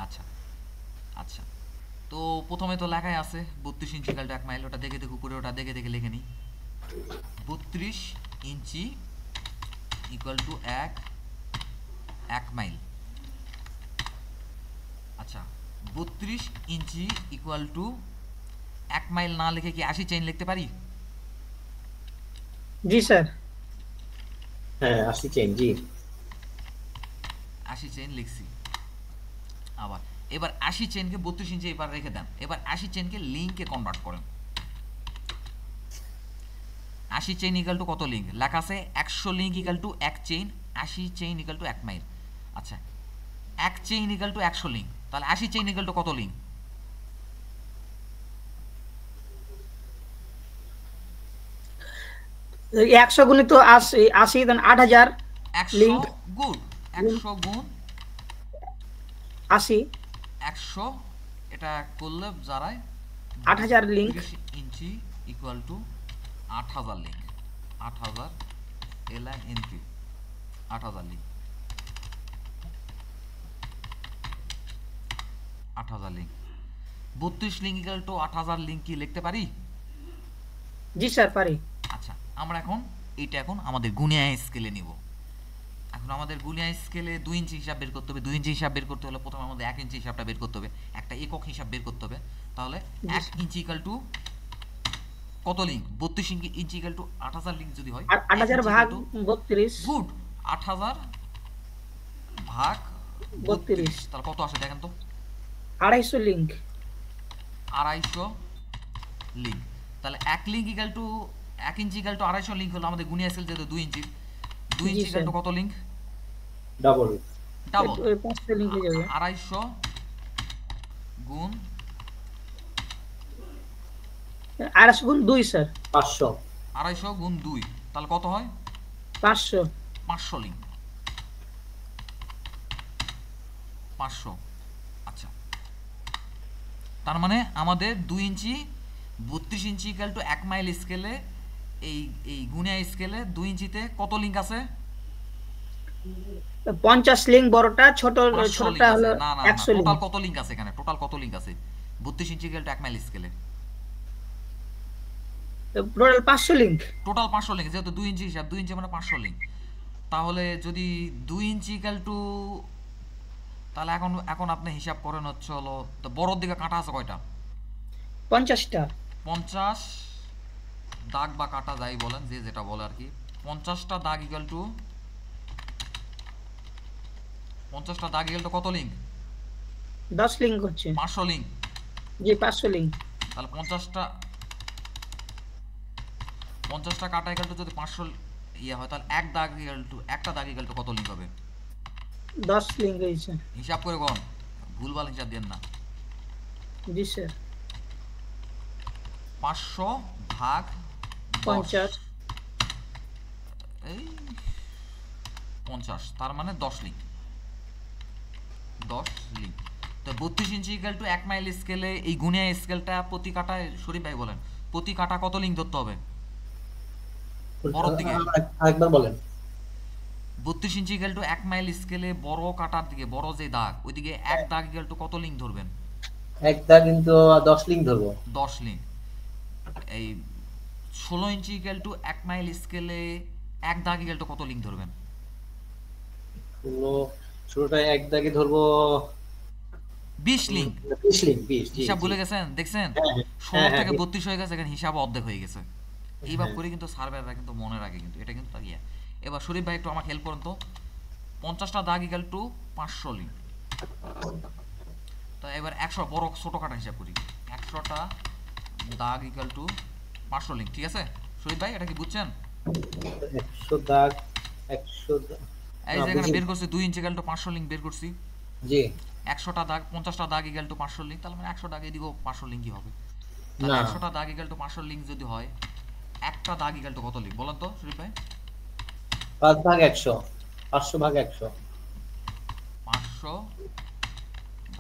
আচ্ছা আচ্ছা, তো প্রথমে তো লেখাই আছে 32 ইঞ্চি ইকুয়াল টু 1 মাইল। ওটা দেখে দেখে উপরে, ওটা দেখে দেখে লিখে নিই। 32 ইঞ্চি ইকুয়াল টু 1 মাইল। আচ্ছা, 32 ইঞ্চি ইকুয়াল টু 1 মাইল না লিখে কি 80 চেইন লিখতে পারি? জি স্যার। হ্যাঁ 80 চেইন, জি 80 চেইন লিখছি। আবার এবার 80 চেইনকে 32 ইঞ্চি এবার রেখে দেন। এবার 80 চেইনকে লিঙ্কে কনভার্ট করেন। 80 চেইন ইকুয়াল টু কত লিঙ্ক? লেখা আছে 100 link equal to 1 chain, 80 chain equal to 1 mile. আচ্ছা, 1 চেইন ইকুয়াল টু 100 লিঙ্ক, তাহলে 80 চেইন ইকুয়াল টু কত লিঙ্ক? 100 গুণিত 80, 80 দেন 8000 লিঙ্ক। 100, গুড। 100 গুণ 80, 100, এটা করলে যারায় 8000 link. 30 inch equal two 8000 link. 8000 LINK, 8000 link. 8000 link, 32 link equal to 8000 link কি লিখতে পারি? জি স্যার পারি। আচ্ছা, আমরা এখন এইটা এখন আমাদের গুণিয়া স্কেলে নিব। এখন আমাদের গুণিয়া স্কেলে 2 ইঞ্চি হিসাব বের করতে হবে। 2 ইঞ্চি হিসাব বের করতে হলে প্রথমে আমাদের 1 ইঞ্চি হিসাবটা বের করতে হবে, একটা একক হিসাব বের করতে হবে। তাহলে 1 ইঞ্চি ইকুয়াল টু কত লিঙ্ক? 32 ইঞ্চি ইকুয়াল টু 8000 লিঙ্ক যদি হয়, 8000 ভাগ 32, গুড। 8000 ভাগ 32, তাহলে কত আসে দেখেন তো? 250 লিঙ্ক। 250 লিঙ্ক। তাহলে 1 link equal to 1 inch equal two 250 link হলো আমাদের গুণিয়ে আসলে যেহেতু 2 ইঞ্চি 2 জি, ইঞ্চি ইকুয়াল টু স্যার। কত লিঙ্ক? ডাবল। ডাবল। ওই 500 লিঙ্ক হয়ে যাবে। 250 গুণ 250 গুণ 2 স্যার। 500। 250 গুণ 2 তাহলে কত হয়? 500। 500 লিঙ্ক। 500। আচ্ছা, তার মানে আমাদের 2 ইঞ্চি 32 ইঞ্চি ইকুয়াল টু 1 মাইল স্কেলে এই এই গুণিয়া স্কেলে 2 ইঞ্চিতে কত লিঙ্ক আছে? 50 লিঙ্ক বড়টা, 500 লিঙ্ক ছোটটা আছে। হলো না না না, 100 লিঙ্ক। টোটাল কত লিঙ্ক আছে এখানে? টোটাল কত লিঙ্ক আছে 32 ইঞ্চি ইকুয়াল টু 1 মাইল স্কেলে? Total 500 link. টোটাল 500 লিঙ্ক, যেহেতু 2 ইঞ্চি হিসাব, 2 ইঞ্চি মানে 500 লিঙ্ক। তাহলে যদি 2 ইঞ্চি ইকুয়াল টু, তাহলে এখন এখন আপনি হিসাব করেন হচ্ছে হলো, তো বড়র দিকে কাটা আছে কয়টা? 50টা। 50 দাগ বা কাটা যাই বলেন, যে যেটা বলে আর কি। 50টা দাগ ইকুয়াল টু 50টা দাগ ইকুয়াল টু কত লিঙ্ক? 10 লিঙ্ক হচ্ছে। 500 লিঙ্ক। জি, 500 লিঙ্ক। তাহলে 50টা কাটা ইকুয়াল টু যদি 500 ইয়ে হয়, তাহলে এক দাগ ইকুয়াল টু, একটা দাগ ইকুয়াল টু কত লিঙ্ক হবে? 10 লিঙ্ক হয়েছে। হিসাব করে কোন, ভুলভাল হিসাব দেন না। জি স্যার। 500 ভাগ 50। এই 50, তার মানে 10 লিঙ্ক। 10 লিঙ্ক। তো 32 ইঞ্চি ইকুয়াল টু 1 মাইল স্কেলে এই গুণিয়া স্কেলটা প্রতি কাটায়, শরীফ ভাই বলেন, প্রতি কাটা কত লিঙ্ক ধরতে হবে বড়র দিকে? আরেকবার বলেন। 32 ইঞ্চি ইকুয়াল টু 1 মাইল স্কেলে বড় কাটার দিকে, বড় যে দাগ, ওইদিকে এক দাগ ইকুয়াল টু কত লিঙ্ক ধরবেন? একটা কিন্তু 10 লিঙ্ক ধরবো। 10 লিঙ্ক। এই 16 ইঞ্চি ইকুয়াল টু 1 মাইল স্কেলে এক দাগ ইকুয়াল টু কত লিঙ্ক ধরবেন? ষোলোটা এক দাগে ধরবো 20 লিঙ্ক। 20 লিঙ্ক। 20। হিসাব ভুলে গেছেন, দেখছেন? হ্যাঁ, 16 হ্যাঁ, থেকে 32 হয়ে গেছে, এখানে হিসাব অর্ধেক হয়ে গেছে। এইভাবে হ্যাঁ। করে কিন্তু সার্ভাররা কিন্তু মনে রাখে, কিন্তু এটা কিন্তু ইয়ে। এবার শরীফ ভাই একটু আমাকে হেল্প করুন তো। 50টা দাগ ইকুয়াল টু 500 লিঙ্ক। তো এবার 100 বড় ছোট কাটা হিসাব করি। 100টা দাগ ইকুয়াল টু 500 লিঙ্ক, ঠিক আছে শরীফ ভাই? এটা কি বুঝছেন? 100 দাগ 100 এই যে এখানে বের করছি 2 ইঞ্চি ইকুয়াল টু 500 লিঙ্ক বের করছি। জি। 100টা দাগ, 50টা দাগ ইকুয়াল টু 500 লিঙ্ক, তাহলে মানে 100 দাগ এদিকেও 500 লিঙ্কই হবে। তাহলে না। 100টা দাগ ইকুয়াল টু 500 লিঙ্ক যদি হয়, একটা দাগ ইকুয়াল টু কত লিঙ্ক বলেন তো শরীফ ভাই? 5 ভাগ 100। 500 ভাগ 100। 500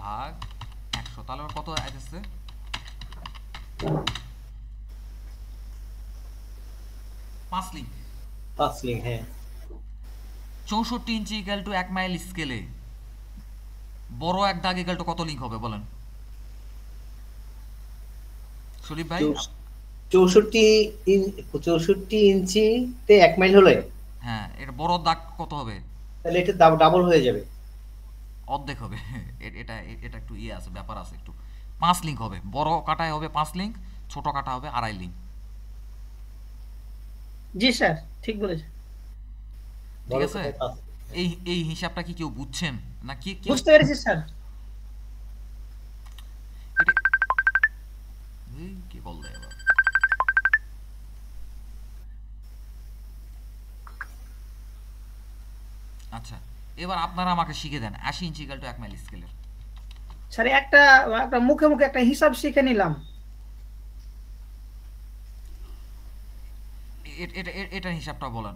ভাগ 100, তাহলে আবার কত আসছে? 5 লিঙ্ক। 5 লিঙ্ক, হ্যাঁ। 64 ইঞ্চি ইকুয়াল টু 1 মাইল স্কেলে বড় এক দাগ ইকুয়াল টু কত লিঙ্ক হবে বলেন শরীফ ভাই? 64 ইঞ্চিতে 1 মাইল হলে, হ্যাঁ, এটা বড় দাগ কত হবে? তাহলে এটা ডাবল হয়ে যাবে। অর্ধেক হবে। এটা এটা একটু ইয়ে আছে, ব্যাপার আছে একটু। 5 লিঙ্ক হবে, বড় কাটায় হবে 5 লিঙ্ক, ছোট কাটা হবে 2.5 লিঙ্ক। জি স্যার, ঠিক বলেছেন। ঠিক বড় আছে? কথায় 5। এই এই হিসাবটা কি কেউ বুঝছেন না? কি কি বুঝতে পেরেছি স্যার। এটা এই কি বললে এবার? আচ্ছা, এবার আপনারা আমাকে শিখে দেন 80 ইঞ্চি ইকুয়াল টু 1 মাইল স্কেলের। স্যার একটা আপনার মুখে মুখে একটা হিসাব শিখে নিলাম। এটার হিসাবটা বলেন।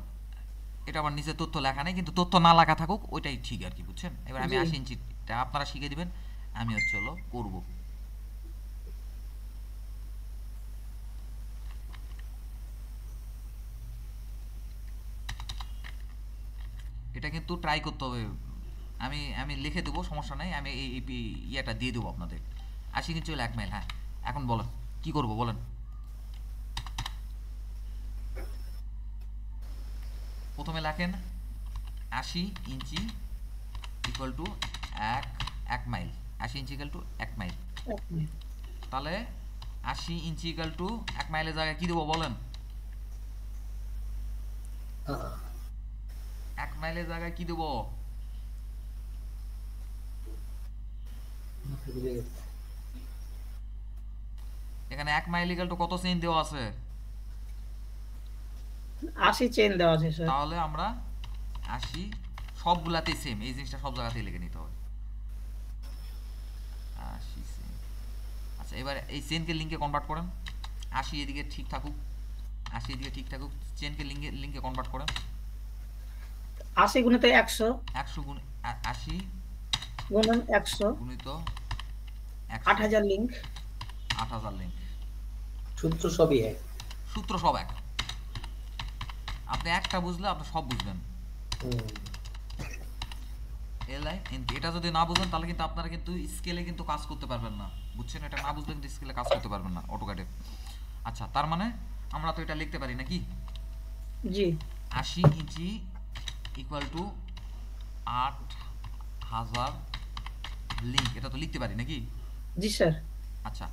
এটা আমার নিজের তথ্য লেখা নেই, কিন্তু তথ্য না লেখা থাকুক ওইটাই ঠিক আর কি, বুঝছেন? এবার আমি জি। 80 ইঞ্চিটা আপনারা শিখে দিবেন, আমি হচ্ছে হলো করবো। এটা কিন্তু ট্রাই করতে হবে। আমি আমি লিখে দেবো, সমস্যা নাই। আমি এই ইয়েটা দিয়ে দেবো আপনাদের। 80 ইঞ্চি হলো 1 মাইল। হ্যাঁ, এখন বলেন কি করবো বলেন। প্রথমে লেখেন 80 ইঞ্চি ইকুয়াল টু এক mile. 80 inch equal to 1 mile. তাহলে 80 ইঞ্চি ইকুয়াল টু 1 মাইলের জায়গায় কি দেবো বলেন? 1 মাইলের জায়গায় কি দেবো? এখানে 1 মাইল ইকুয়াল টু কত চেইন দেওয়া আছে? 80 চেইন দেওয়া আছে স্যার। তাহলে আমরা 80 সবগুলাতেই সেম, এই জিনিসটা সব জায়গাতেই লিখে নিতে হবে 80 চেইন। আচ্ছা এবার এই চেইনকে লিঙ্কে কনভার্ট করেন। 80 এদিকে ঠিক থাকুক, 80 এদিকে ঠিক থাকুক, চেইনকে লিঙ্কে কনভার্ট করেন। 80 গুণিত 100 100 গুণ 80 গুণন 100 গুণিত 8000 লিংক। 8000 লিঙ্ক। সূত্র সবই এক। সূত্র সব এক। আপনি একটা বুঝলে আপনি সব বুঝবেন। এটা যদি না বুঝেন তাহলে কিন্তু আপনারা কিন্তু স্কেলে কিন্তু কাজ করতে পারবেন না, বুঝছেন? এটা না বুঝলে কিন্তু স্কেলে কাজ করতে পারবেন না অটোক্যাডে। আচ্ছা তার মানে আমরা তো এটা লিখতে পারি নাকি? জি 80 ইঞ্চি ইকুয়াল টু 8000 লিঙ্ক, এটা তো লিখতে পারি নাকি? জি স্যার। আচ্ছা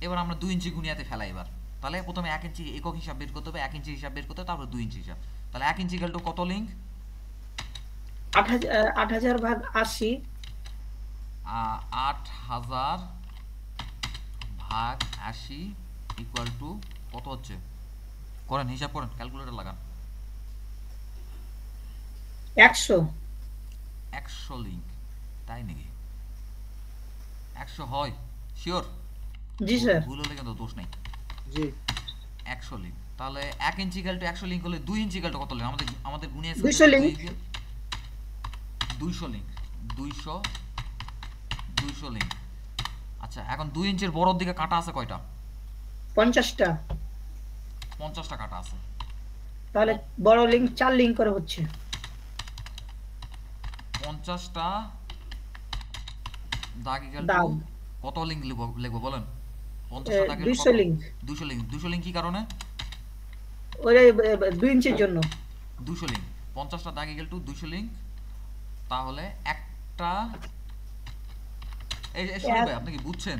এবার আমরা 2 ইঞ্চি গুণিয়াতে ফেলাই। এবার তাহলে প্রথমে 1 ইঞ্চি একক হিসাব বের করতে হবে, 1 ইঞ্চি হিসাব বের করতে হবে, তারপর 2 ইঞ্চি হিসাব। তাহলে 1 ইঞ্চি ইকুয়াল টু কত লিঙ্ক? 8000 ভাগ 80 8000 ভাগ 80 ইকুয়াল টু কত হচ্ছে? করেন হিসাব করেন, ক্যালকুলেটর লাগান। 100 100 লিঙ্ক, তাই নাকি? 100 হয় শিওর? জি স্যার। ভুল হলে কিন্তু দোষ নাই। জি 100 লিঙ্ক। তাহলে 1 ইঞ্চি ইকুয়াল টু 100 লিঙ্ক হলে 2 ইঞ্চি ইকুয়াল টু কত লিঙ্ক? আমাদের গুণে আছে 200 লিঙ্ক। 200 link, 200 link. আচ্ছা এখন 2 ইঞ্চির বড়র দিকে কাটা আছে কয়টা? 50টা। 50টা কাটা আছে। তাহলে বড় লিংক 4 লিংক করে হচ্ছে। 50টা দাগ ইকুয়াল টু দাগ কত লিঙ্ক লিখবো বলেন? 50টা দাগ 200 লিংক। 200 লিঙ্ক। 200 লিঙ্ক কি কারণে? ওই 2 ইঞ্চির জন্য 200 লিঙ্ক। 50টা দাগ ইকুয়াল টু 200 লিঙ্ক। তাহলে একটা এই শুনুন ভাই, আপনি কি বুঝছেন?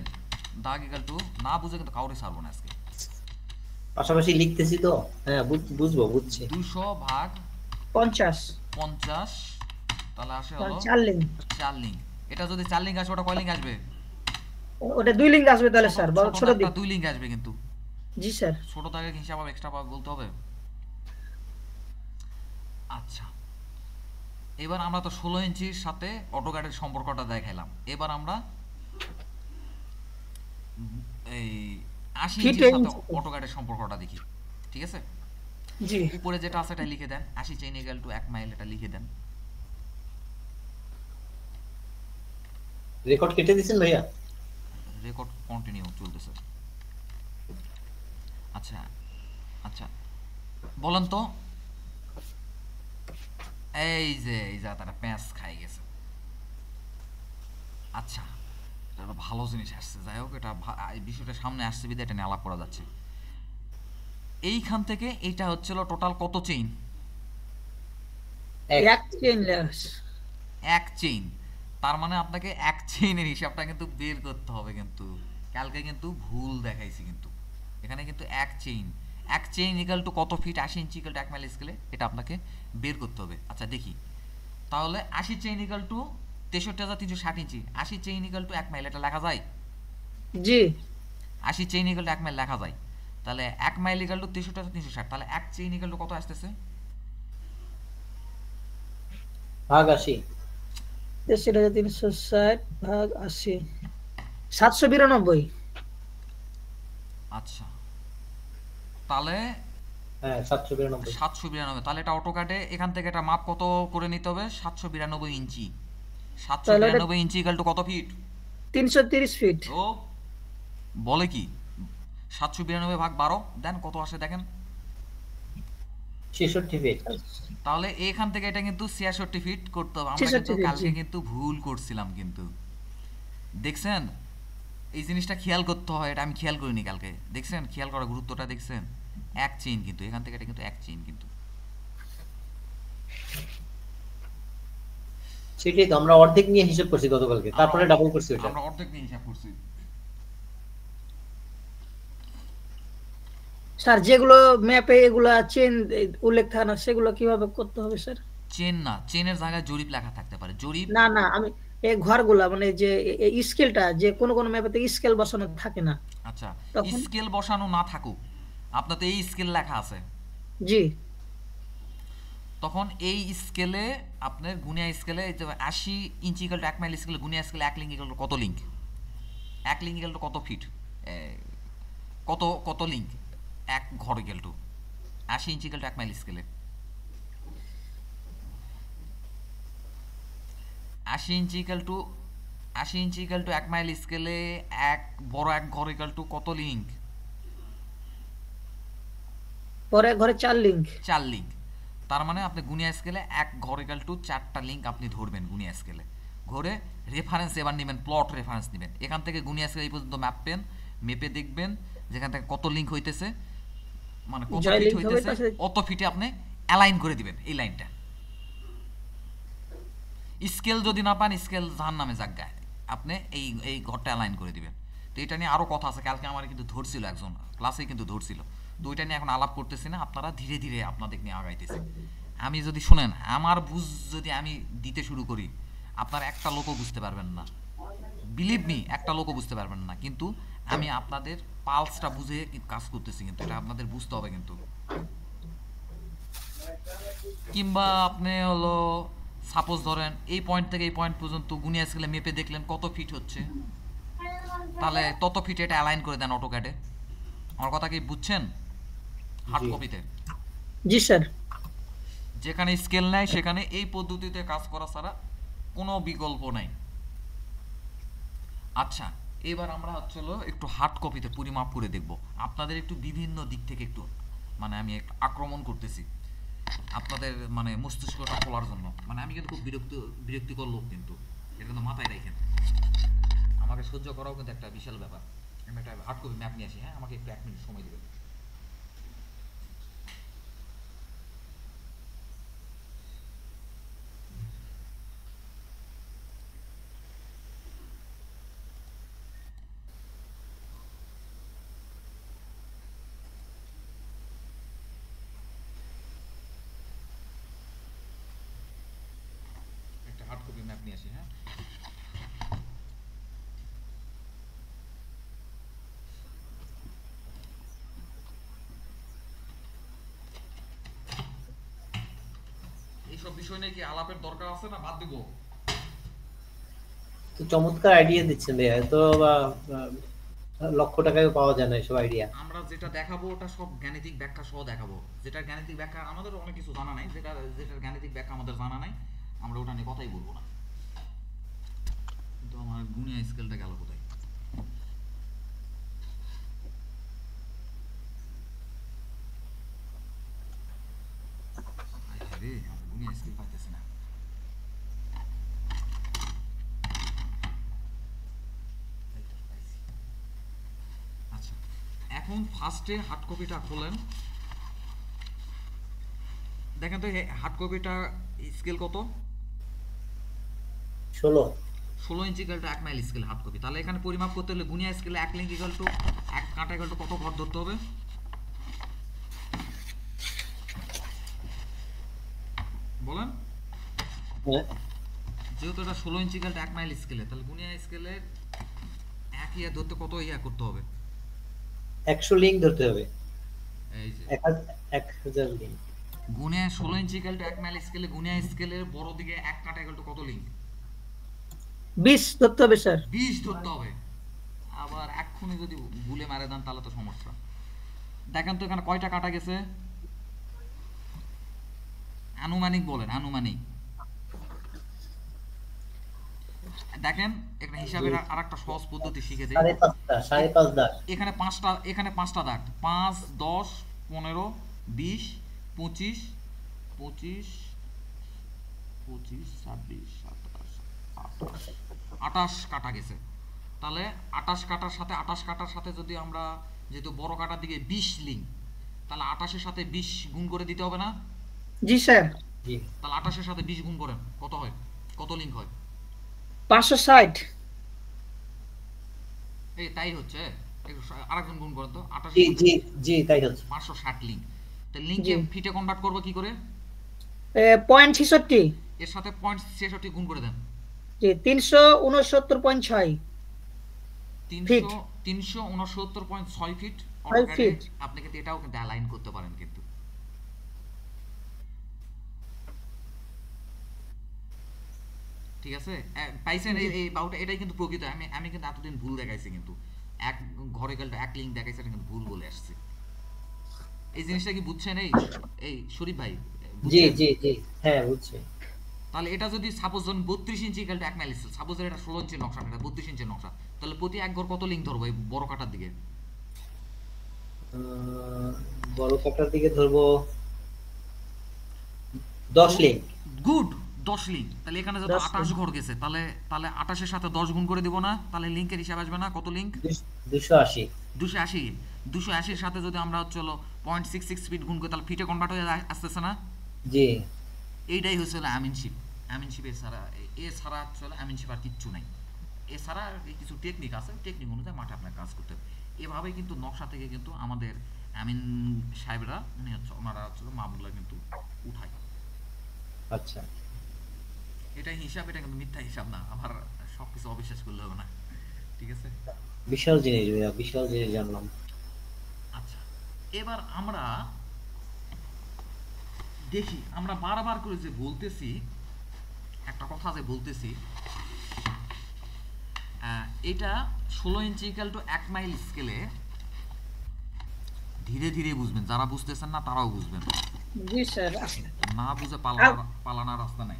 দাগ ইকুয়াল টু না বুঝে কিন্তু কাউরে ছাড়বো না আজকে। পাশাপাশি লিখতেছি তো, হ্যাঁ বুঝবো, বুঝছি। 200 ভাগ 50 তাহলে আসে হলো 4 লিংক। 4 লিঙ্ক। এটা যদি 4 লিঙ্ক আসে ওটা কয় লিঙ্ক আসবে? ওটা 2 লিংক আসবে তাহলে স্যার, বড় ছোট দিক। 2 লিঙ্ক আসবে কিন্তু। জি স্যার। ছোট দাগের হিসাব এক্সট্রা বলতে হবে। আচ্ছা এবার আমরা তো 16 ইঞ্চির সাথে অটোক্যাডের সম্পর্কটা দেখাইলাম। এবার আমরা এই 80 ইঞ্চির সাথে অটোক্যাডের সম্পর্কটা দেখি, ঠিক আছে? জি উপরে যেটা আছে এটা লিখে দেন, 80 চেইন ইকুয়াল টু 1 মাইল, এটা লিখে দেন। রেকর্ড কেটে দিছেন ভাইয়া? রেকর্ড কন্টিনিউ চলতেছে। আচ্ছা আচ্ছা বলেন তো, এই যে তারা প্যাঁচ খাই গেছে। আচ্ছা এটা একটা ভালো জিনিস আসছে, যাই হোক এটা এই বিষয়টা সামনে আসছে বিধে এটা নিয়ে আলাপ করা যাচ্ছে। এইখান থেকে এইটা হচ্ছিল টোটাল কত চেইন? এক চেইন লেস। 1 চেইন। তার মানে আপনাকে 1 চেইনের হিসাবটা কিন্তু বের করতে হবে, কিন্তু কালকে কিন্তু ভুল দেখাইছি কিন্তু। এখানে কিন্তু 1 চেইন ইকুয়াল টু কত feet? 80 inch equal to 1 mile স্কেলে, এটা আপনাকে বের করতে হবে। আচ্ছা দেখি তাহলে 80 chain equal two 63,360 inch. 80 chain equal to 1 mile, এটা লেখা যায়? জি 80 চেইন ইকুয়াল টু 1 মাইল লেখা যায়। তাহলে 1 মাইল ইকুয়াল টু 63,360। তাহলে 1 চেইন ইকুয়াল টু কত আসতেছে? ভাগ 80। 6360 ভাগ 80 792। আচ্ছা তাহলে হ্যাঁ 792। 792। তাহলে এটা অটোক্যাডে এখান থেকে এটা মাপ কত করে নিতে হবে? 792 ইঞ্চি। তাহলে 792 ইঞ্চি ইকুয়াল টু কত ফিট? 330 ফিট। ও বলে কি? 792 ভাগ 12 দেন কত আসে দেখেন। 66 ফিট। তাহলে এখান থেকে এটা কিন্তু 66 ফিট করতে হবে। আমরা 66 কিন্তু ফিট, কালকে জি। কিন্তু ভুল করছিলাম কিন্তু, দেখছেন? এই জিনিসটা খেয়াল করতে হয়, এটা আমি খেয়াল করিনি কালকে। দেখছেন খেয়াল করার গুরুত্বটা? দেখছেন 1 চেইন কিন্তু এখান থেকে এটা কিন্তু 1 চেইন কিন্তু। সেটাই তো আমরা অর্ধেক নিয়ে হিসাব করছি গতকালকে, তারপরে ডাবল করছি ওটা। আমরা অর্ধেক নিয়ে হিসাব করছি। স্যার যেগুলো ম্যাপে এগুলা চেন উল্লেখ থাকে না সেগুলো কিভাবে করতে হবে স্যার? চেন না, চেনের জায়গায় জরিপ লেখা থাকতে পারে। জরিপ না না আমি এই ঘরগুলা মানে যে স্কেলটা যে কোনো কোনো ম্যাপে স্কেল বসানো থাকে না আচ্ছা, তখন স্কেল বসানো না থাকুক, আপনার তো এই স্কেল লেখা আছে, জি তখন এই স্কেলে আপনার গুনিয়া স্কেলে 80 ইঞ্চি ইকাল টু 1 মাইল স্কেলে গুনিয়া স্কেলে 1 লিঙ্ক ইকাল টু কত লিঙ্ক, 1 লিঙ্ক ইকাল টু কত ফিট, কত কত লিঙ্ক, 1 ঘর equal to 80 inch equal to 1 mile স্কেলে 80 inch equal to 80 inch equal to 1 mile স্কেলে এক বড় এক ঘর ইকাল টু কত লিঙ্ক, পরে ঘরে 4 লিঙ্ক 4 লিঙ্ক। তার মানে আপনি গুনিয়া স্কেলে এক ঘর ইকাল টু 4টা লিঙ্ক আপনি ধরবেন গুনিয়া স্কেলে, ঘরে রেফারেন্স এবার নেবেন, প্লট রেফারেন্স নেবেন, এখান থেকে গুনিয়া স্কেল এই পর্যন্ত ম্যাপেন, মেপে দেখবেন যেখান থেকে কত লিঙ্ক হইতেছে, মানে কত জয় ফিট লিঙ্ক হবে হইতেছে, তার অত ফিটে আপনি অ্যালাইন করে দিবেন এই লাইনটা। স্কেল যদি না পান, স্কেল জাহান্নামে জায়গায়, আপনি এই এই ঘরটা অ্যালাইন করে দিবেন। তো এটা নিয়ে আরও কথা আছে, কালকে আমার কিন্তু ধরছিল একজন ক্লাসে, কিন্তু ধরছিল, তো ওইটা নিয়ে এখন আলাপ করতেছি না, আপনারা ধীরে ধীরে আপনাদের নিয়ে আগাইতেছি। আমি যদি শুনেন, আমার বুঝ যদি আমি দিতে শুরু করি, আপনারা একটা লোকও বুঝতে পারবেন না, বিলিভ মি, একটা লোকও বুঝতে পারবেন না, কিন্তু আমি আপনাদের পালসটা বুঝে কাজ করতেছি, কিন্তু এটা আপনাদের বুঝতে হবে কিন্তু। কিংবা আপনি হলো সাপোজ ধরেন এই পয়েন্ট থেকে এই পয়েন্ট পর্যন্ত গুনিয়া স্কেলে মেপে দেখলেন কত ফিট হচ্ছে, তাহলে তত ফিটে এটা অ্যালাইন করে দেন অটোক্যাডে। আমার কথা কি বুঝছেন? হার্ড জি। কপিতে জি স্যার যেখানে স্কেল নেয় সেখানে এই পদ্ধতিতে কাজ করা ছাড়া কোনো বিকল্প নাই। আচ্ছা, এবার আমরা হলো একটু হার্ড কপিতে পরিমাপ করে দেখব, আপনাদের একটু বিভিন্ন দিক থেকে একটু মানে আমি একটু আক্রমণ করতেছি আপনাদের মানে মস্তিষ্কটা খোলার জন্য। মানে আমি কিন্তু খুব বিরক্তিকর লোক, কিন্তু এটা কিন্তু মাথায় রাখেন, আমাকে সহ্য করাও কিন্তু একটা বিশাল ব্যাপার। আমি একটা হার্ড কপি ম্যাপ নিয়ে আসি, হ্যাঁ, আমাকে একটু 1 মিনিট সময় দেবেন। একটা হার্ড কপি ম্যাপ নিয়ে আসি, হ্যাঁ। এইসব বিষয় নিয়ে কি আলাপের দরকার আছে না বাদ দিব? তো চমৎকার আইডিয়া দিচ্ছেন ভাইয়া, তো লক্ষ টাকায় পাওয়া যায় না এসব আইডিয়া। আমরা যেটা দেখাবো ওটা সব গাণিতিক ব্যাখ্যা সহ দেখাবো, যেটা গাণিতিক ব্যাখ্যা আমাদের অনেক কিছু জানা নাই, যেটার গাণিতিক ব্যাখ্যা আমাদের জানা নাই, আমরা ওটা নিয়ে কথাই বলবো না। কিন্তু আমার গুনিয়া স্কেলটা গেল কোথায়? আরে আমার গুনিয়া স্কেল পাইতেছি না। আচ্ছা, এখন ফার্স্টে হার্ড কপিটা খোলেন, দেখেন তো হার্ড কপিটা স্কেল কত? 16 16 inch equal to 1 mile scale hard copy. তাহলে এখানে পরিমাপ করতে হলে গুনিয়া স্কেলে 1 লিঙ্ক ইকাল টু 1 কাঁটা ইকাল টু কত ঘর ধরতে হবে? বলেন। হ্যাঁ, যেহেতু এটা 16 ইঞ্চি ইকাল টু 1 মাইল স্কেলে, তাহলে গুনিয়া স্কেলে 1 ইয়া ধরতে কত ইয়া করতে হবে? 100 লিঙ্ক ধরতে হবে, এই যে 1000 লিঙ্ক। গুনিয়া 16 ইঞ্চি ইকাল টু 1 মাইল স্কেলে গুনিয়া স্কেলের বড় দিকে 1 কাঁটা ইকাল টু কত লিঙ্ক? 20 ধরতে হবে স্যার 20 ধরতে হবে। আবার এক্ষুনি যদি ভুলে মারে দেন তাহলে তো সমস্যা। দেখেন তো এখানে কয়টা কাটা গেছে, আনুমানিক বলেন, আনুমানিক দেখেন। এখানে হিসাবের আরেকটা সহজ পদ্ধতি শিখে দেই। 5.5 দাগ। এখানে পাঁচটা দাগ, 5 10 15 20 25 25 25 26 27 28 কাটা গেছে। তাহলে 28 কাটার সাথে 28 কাটার সাথে যদি আমরা, যেহেতু বড় কাটার দিকে 20 লিঙ্ক, তাহলে 28-এর সাথে 20 গুণ করে দিতে হবে না? জি স্যার জি, তাহলে 28-এর সাথে 20 গুণ করেন, কত হয়, কত লিঙ্ক হয়? 560 এই তাই হচ্ছে, আরেকজন গুণ করেন তো, 28 জি, জি, জি, তাই হচ্ছে। 560 লিঙ্ক। তো লিঙ্কে জি। ফিটে কনভার্ট করবো কি করে? পয়েন্ট 66 এর সাথে 0.66 গুণ করে দেন, জি 369.6 ফিট। 369.6 ফিট 5 অটোক্যাডে ফিট। আপনি কিন্তু এটাও কিন্তু অ্যালাইন করতে পারেন কিন্তু। ঠিক আছে, পাইছেন এই বাউটা, এটাই কিন্তু প্রকৃত। আমি আমি কিন্তু এতদিন ভুল দেখাইছি কিন্তু, এক ঘরে গেলে এক লিঙ্ক দেখাইছে, এটা কিন্তু ভুল বলে আসছে। এই জিনিসটা কি বুঝছেন? এই এই শরীফ ভাই জি বুঝছেন? জি জি, হ্যাঁ বুঝছি। তাহলে এটা যদি সাপোজ ধরুন 32 ইঞ্চি ইকুয়াল টু 1 মাইল, সাপোজ এটা 16 ইঞ্চি নকশা, এটা 32 ইঞ্চি নকশা, তাহলে প্রতি এক ঘর কত লিঙ্ক ধরবো এই বড় কাটার দিকে? বড় কাটার দিকে ধরবো 10 লিঙ্ক। Good, 10 link. তাহলে এখানে যত 10 28 ঘর গেছে, তাহলে তাহলে 28 এর সাথে 10 গুণ করে দিব না? তাহলে লিঙ্কের হিসাব আসবে না? কত লিঙ্ক? 280। 280। 280 এর সাথে যদি আমরা হচ্ছে 0.66 ফিট গুণ করি, তাহলে ফিটে কনভার্ট হয়ে আসতেছে না? জি। এইটাই হচ্ছে আমিনশিপ। আমিনশিপ এছাড়া হচ্ছে আমিনশিপ আর কিচ্ছু নাই। এছাড়া কিছু টেকনিক আছে, টেকনিক অনুযায়ী মাঠে আপনার কাজ করতে হবে। এভাবে কিন্তু নকশা থেকে কিন্তু আমাদের আমিন সাহেবরা উনি হচ্ছে ওনারা হচ্ছে মামলা কিন্তু উঠায়। আচ্ছা, এটা হিসাব, এটা কিন্তু মিথ্যা হিসাব না, আবার সবকিছু অবিশ্বাস করলে হবে না। ঠিক আছে, বিশাল জিনিস ভাইয়া, বিশাল জিনিস জানলাম। আচ্ছা এবার আমরা দেখি, আমরা বারবার করে যে বলতেছি একটা কথা, যে বলতেছি এটা 16 ইঞ্চি ইকুয়াল টু 1 মাইল স্কেলে ধীরে ধীরে বুঝবেন, যারা বুঝতেছেন না তারাও বুঝবেন, জি স্যার। না বুঝে পালানোর রাস্তা নাই।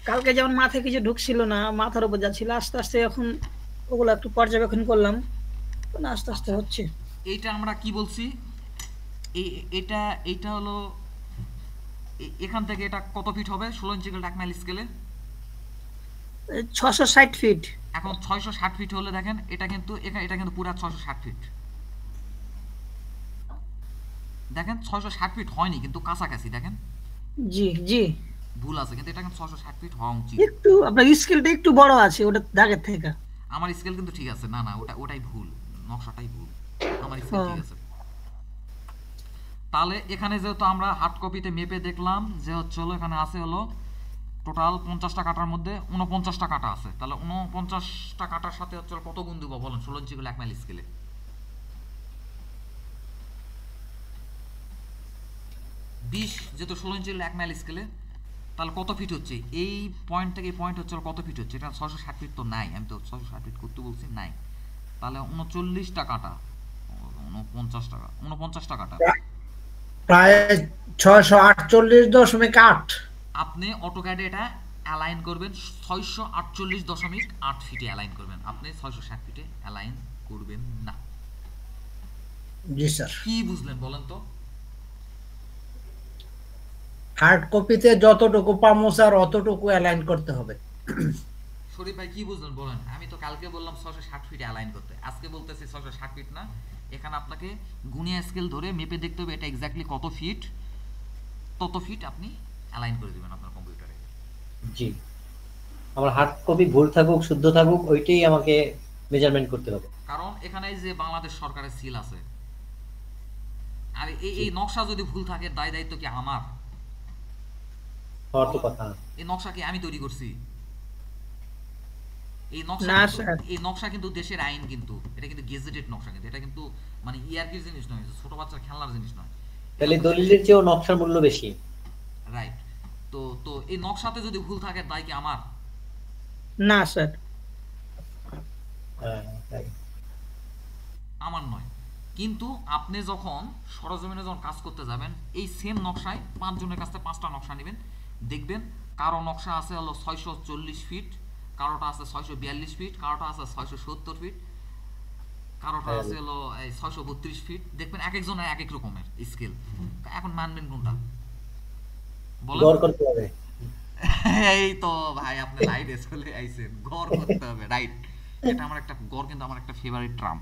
কালকে যেমন মাথায় কিছু ঢুকছিল না, মাথার উপর যাচ্ছিল, আস্তে আস্তে এখন ওগুলো একটু পর্যবেক্ষণ করলাম, মানে আস্তে আস্তে আচ্ছা, হচ্ছে। এইটা আমরা কি বলছি, এটা এইটা হলো এখান থেকে এটা কত ফিট হবে 16 ইঞ্চি ইকুয়াল টু 1 মাইল স্কেলে? 660 ফিট। এখন 660 ফিট হলে দেখেন এটা কিন্তু এটা কিন্তু পুরা 660 ফিট। দেখেন 660 ফিট হয়নি কিন্তু কাছাকাছি, দেখেন জি জি, ভুল আছে, কিন্তু এটা কিন্তু 660 ফিট হওয়া উচিত। একটু আপনার স্কেলটা একটু বড় আছে ওটা দাগের থেকে। আমার স্কেল কিন্তু ঠিক আছে, না না ওটাই ভুল, নকশাটাই ভুল, আমার স্কেল ঠিক আছে। তাহলে এখানে যেহেতু আমরা হার্ড কপিতে মেপে দেখলাম যে হচ্ছে এখানে আছে টোটাল 50টা কাটার মধ্যে 49টা কাটা আছে, তাহলে 49টা কাটার সাথে হচ্ছে কত গুণ দিব বলেন 16 ইঞ্চি 1 মাইল স্কেলে? 20, যেহেতু 16 ইঞ্চি 1 মাইল স্কেলে, তাহলে কত ফিট হচ্ছে এই পয়েন্ট থেকে এই পয়েন্ট হচ্ছে কত ফিট হচ্ছে? এটা 660 ফিট তো নাই, আমি তো 660 ফিট করতে বলছি নাই। তাহলে 39টা কাটা, 49টা কাটা, প্রায় 648.8। আপনি অটোক্যাডে এটা অ্যালাইন করবেন 648.8 ফিটে অ্যালাইন করবেন, আপনি 660 ফিটে অ্যালাইন করবেন না। জি স্যার। কি বুঝলেন বলেন তো? হার্ড কপিতে যতটুকু পাবো স্যার অতটুকু অ্যালাইন করতে হবে। শরীফ ভাই কি বুঝলেন বলেন? আমি তো কালকে বললাম 660 ফিটে অ্যালাইন করতে, আজকে বলতেছি 660 ফিট না। এখানে আপনাকে গুনিয়া স্কেল ধরে মেপে দেখতে হবে এটা এক্স্যাক্টলি কত ফিট, তত ফিট আপনি অ্যালাইন করে দিবেন আপনার কম্পিউটারে। জি, আমার হার্ড কপি ভুল থাকুক শুদ্ধ থাকুক ওইটাই আমাকে মেজারমেন্ট করতে হবে। কারণ এখানে যে বাংলাদেশ সরকারের সিল আছে, আর এই জি, এই নকশা যদি ভুল থাকে দায় দায়িত্ব কি আমার? হওয়ার তো কথা। এই নকশা কি আমি তৈরি করছি? না স্যার। এই নকশা কিন্তু দেশের আইন, কিন্তু এটা কিন্তু গেজেটেড নকশা, কিন্তু এটা কিন্তু মানে ইয়ার্কির জিনিস নয়, ছোট বাচ্চার খেলনার জিনিস নয়। তাহলে দলিলের চেয়েও নকশার মূল্য বেশি। রাইট। তো তো এই নকশাতে যদি ভুল থাকে দায় কি আমার? না স্যার। হ্যাঁ, তাই। আমার নয়। কিন্তু আপনি যখন সরজমিনে যখন কাজ করতে যাবেন, এই সেম নকশায় 5 জনের কাছ থেকে 5টা নকশা নেবেন, দেখবেন কারো নকশা আছে 640 ফিট, কারোটা আছে 642 ফিট, কারোটা আছে 670 ফিট, কারোটা আছে এই 632 ফিট। দেখবেন এক একজনের এক এক রকমের স্কেল। এখন মানবেন কোনটা বলেন? গড় করতে হবে। এই তো ভাই আপনি লাইটে চলে আইছেন, গড় করতে হবে, রাইট। এটা আমার একটা গড়, কিন্তু আমার একটা ফেভারিট ট্রাম।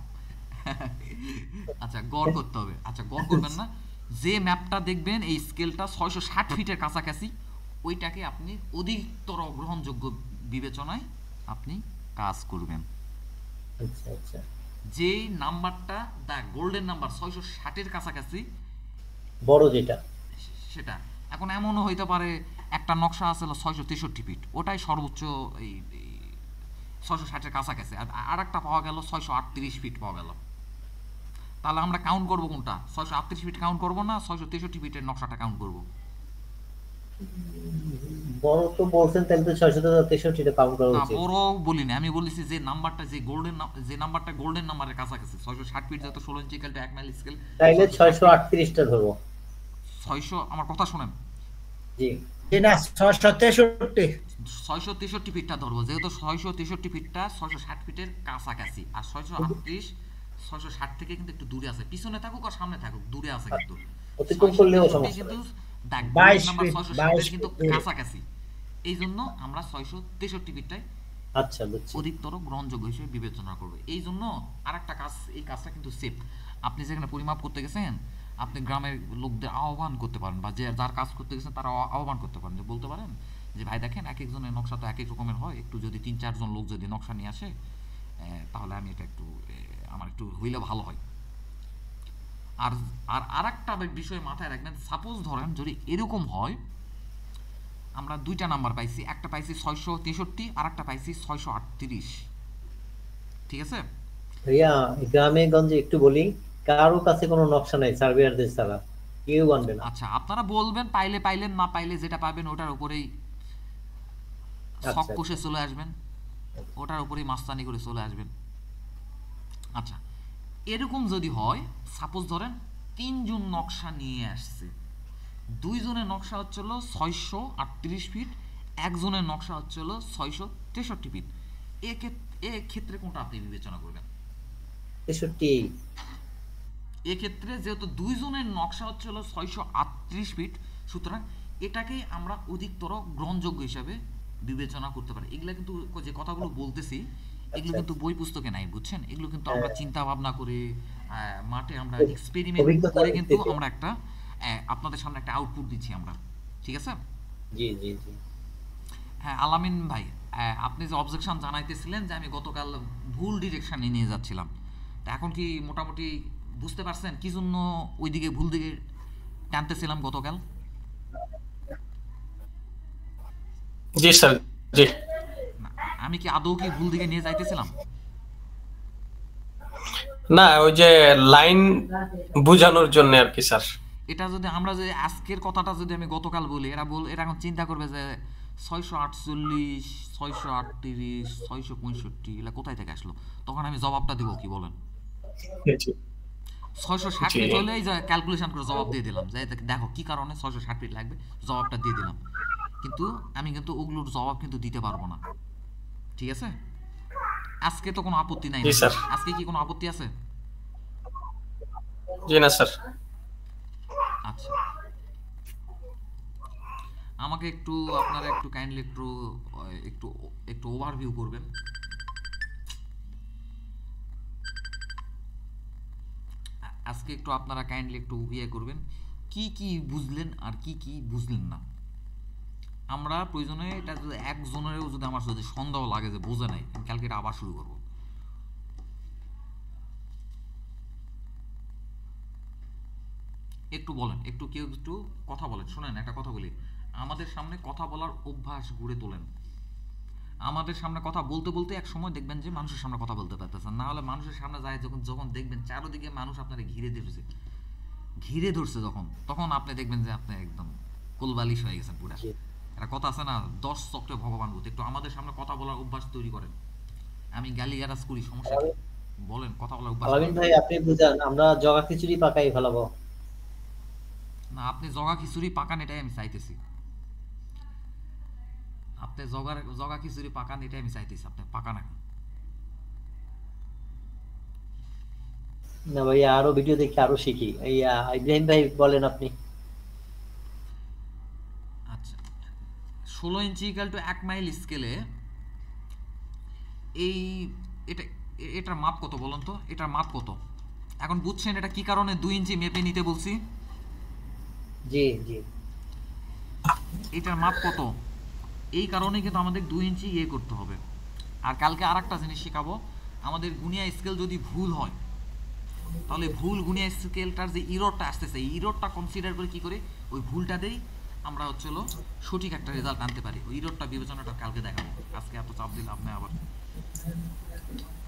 আচ্ছা গড় করতে হবে, আচ্ছা গড় করবেন না, যে ম্যাপটা দেখবেন এই স্কেলটা 660 ফিটের কাছাকাছি, ওইটাকে আপনি অধিকতর গ্রহণযোগ্য বিবেচনায় আপনি কাজ করবেন। আচ্ছা আচ্ছা, যে নাম্বারটা দা গোল্ডেন নাম্বার 660-এর কাছাকাছি, বড় যেটা। সেটা। এখন এমনও হইতে পারে একটা নকশা আছে 663 ফিট, ওটাই সর্বোচ্চ এই 660-এর কাছাকাছি, আর একটা পাওয়া গেল 638 ফিট পাওয়া গেল। তাহলে আমরা কাউন্ট করবো কোনটা, 638 ফিট কাউন্ট করবো না 663 ফিটের নকশাটা কাউন্ট করবো? বড় তো বলছেন, তাহলে তো 663টা কাউন্ট করা না উচিত। বড় বলিনি, আমি বলেছি যে নাম্বারটা, যে নাম্বারটা গোল্ডেন নাম্বারের কাছাকাছি, 660 ফিট যত 16 ইঞ্চি স্কেল টু 1 মাইল স্কেল, তাইলে 638টা ধরবো। 600, আমার কথা শুনেন, জি না 663 663 ফিটটা ধরবো, যেহেতু 663 ফিটটা 660 ফিটের কাছাকাছি, আর 638 660 থেকে কিন্তু একটু দূরে আছে, পিছনে থাকুক আর সামনে থাকুক দূরে আছে, কিন্তু অতিক্রম করলেও 663 সমস্যা কিন্তু নেই। দেখ 22 নাম্বার ফিট, 660 22 কিন্তু ফিট দূরে। কাছাকাছি, এই জন্য আমরা 663 ফিটটাই আচ্ছা বুঝছি। অধিকতর গ্রহণযোগ্য হিসেবে বিবেচনা করবে। এই জন্য আরেকটা কাজ, এই কাজটা কিন্তু সেফ। আপনি যেখানে পরিমাপ করতে গেছেন, আপনি গ্রামের লোকদের আহ্বান করতে পারেন, বা যে যার কাজ করতে গেছেন তারা আহ্বান করতে পারেন, যে বলতে পারেন যে ভাই দেখেন এক একজনের নকশা তো এক এক রকমের হয়, একটু যদি 3-4 জন লোক যদি নকশা নিয়ে আসে তাহলে আমি এটা একটু আমার একটু হইলে ভালো হয়। আর আর একটা বিষয় মাথায় রাখবেন, সাপোজ ধরেন যদি এরকম হয়, আমরা দুইটা নাম্বার পাইছি, একটা পাইছি 663 আর একটা পাইছি 638, ঠিক আছে? ভাইয়া গ্রামে গঞ্জে একটু বলি, কারো কাছে কোনো নকশা নাই সার্ভেয়ারদের ছাড়া, কেউ আনবে না। আচ্ছা আপনারা বলবেন, পাইলে পাইলেন, না পাইলে যেটা পাবেন ওটার উপরেই শখ আচ্ছা। কষে চলে আসবেন, ওটার উপরেই মাস্তানি করে চলে আসবেন। আচ্ছা এরকম যদি হয়, সাপোজ ধরেন 3 জন নকশা নিয়ে আসছে, 2 জনের নকশা হচ্ছিল 638 ফিট, একজনের নকশা হচ্ছিল 663 ফিট, এক্ষেত্রে কোনটা আপনি বিবেচনা করবেন? 63। এক্ষেত্রে যেহেতু 2 জনের নকশা হচ্ছিল 638 ফিট, সুতরাং এটাকেই আমরা অধিকতর গ্রহণযোগ্য হিসাবে বিবেচনা করতে পারি। এগুলা কিন্তু যে কথাগুলো বলতেছি এগুলো কিন্তু বই পুস্তকে নাই, বুঝছেন? এগুলো কিন্তু আমরা চিন্তা ভাবনা করে মাঠে আমরা এক্সপেরিমেন্ট অভিজ্ঞতার করে কিন্তু ভিত্তিতে। আমরা একটা আপনাদের সামনে একটা আউটপুট দিচ্ছি আমরা, ঠিক আছে? জি জি জি। হ্যাঁ আলামিন ভাই, আপনি যে অবজেকশন জানাইতেছিলেন যে আমি গতকাল ভুল ডিরেকশনে নিয়ে যাচ্ছিলাম, তা এখন কি মোটামুটি বুঝতে পারছেন কি জন্য ওইদিকে ভুল দিকে টানতেছিলাম গতকাল? জি স্যার, জি। না, আমি কি আদৌ কি ভুল দিকে নিয়ে যাইতেছিলাম? না, ওই যে লাইন বোঝানোর জন্য আর কি স্যার। এটা যদি আমরা যে আজকের কথাটা যদি আমি গতকাল বলি, এরা এখন চিন্তা করবে যে 648 638 665 এগুলা কোথায় থেকে আসলো, তখন আমি জবাবটা দিব কি বলেন? জি 660 জি। ফিট হলে এই যে ক্যালকুলেশন করে জবাব দিয়ে দিলাম, যে দেখো কি কারণে 660 ফিট লাগবে, জবাবটা দিয়ে দিলাম। কিন্তু আমি কিন্তু ওগুলোর জবাব কিন্তু দিতে পারবো না, ঠিক আছে? আজকে তো কোনো আপত্তি নাই, জি, স্যার। আজকে কি কোনো আপত্তি আছে? জি না স্যার। আচ্ছা আমাকে একটু আপনারা একটু কাইন্ডলি একটু একটু ওভারভিউ করবেন। আজকে একটু আপনারা কাইন্ডলি একটু করবেন, কি কি বুঝলেন আর কি কি বুঝলেন না। আমরা প্রয়োজনে এটা যদি একজনেরও যদি আমার যদি সন্দেহ লাগে যে বোঝে নাই, আমি কালকে এটা আবার শুরু করব। একটু বলেন, একটু কেউ একটু কথা বলেন। শোনেন একটা কথা বলি, আমাদের সামনে কথা বলার অভ্যাস গড়ে তোলেন। আমাদের সামনে কথা বলতে বলতে এক সময় দেখবেন যে মানুষের সামনে কথা বলতে পারতেছেন না, হলে মানুষের সামনে যায় যখন যখন দেখবেন চারদিকে মানুষ আপনারা ঘিরে ধরছে তখন আপনি দেখবেন যে আপনি একদম কোলবালিশ হয়ে গেছেন পুরা। একটা কথা আছে না, 10 চক্রে ভগবান ভূত। একটু আমাদের সামনে কথা বলার অভ্যাস তৈরি করেন। আমি গালিগালাজ করি, সমস্যা কি? বলেন, কথা বলার অভ্যাস আলামিন করেন। ভাই আপনি বুঝান, আমরা জগা খিচুড়ি পাকাই ফেলাবো। না আপনি জগা খিচুড়ি পাকান, এটাই আমি চাইতেছি। আপনি জগা খিচুড়ি পাকান, এটাই আমি চাইতেছি। আপনি পাকান এখন। না ভাই, আরো ভিডিও দেখি, আরো শিখি। এই ইব্রাহিম ভাই বলেন আপনি। আচ্ছা 16 ইঞ্চি ইকুয়াল টু 1 মাইল স্কেলে এটার মাপ কত বলুন তো? এটার মাপ কত? এখন বুঝছেন এটা কি কারণে 2 ইঞ্চি মেপে নিতে বলছি? জি জি। এটার মাপ কত? এই কারণে কিন্তু আমাদের 2 ইঞ্চি করতে হবে। আর কালকে আরেকটা জিনিস শেখাবো, আমাদের গুনিয়া স্কেল যদি ভুল হয়, তাহলে ভুল গুনিয়া স্কেলটার যে ইররটা আসতেছে, এই ইররটা কনসিডার করে কি করে ওই ভুলটাতেই আমরা সঠিক একটা রেজাল্ট আনতে পারি। ওই ইররটা বিবেচনাটা কালকে দেখাবো। আজকে এত চাপ দিলে আপনি আবার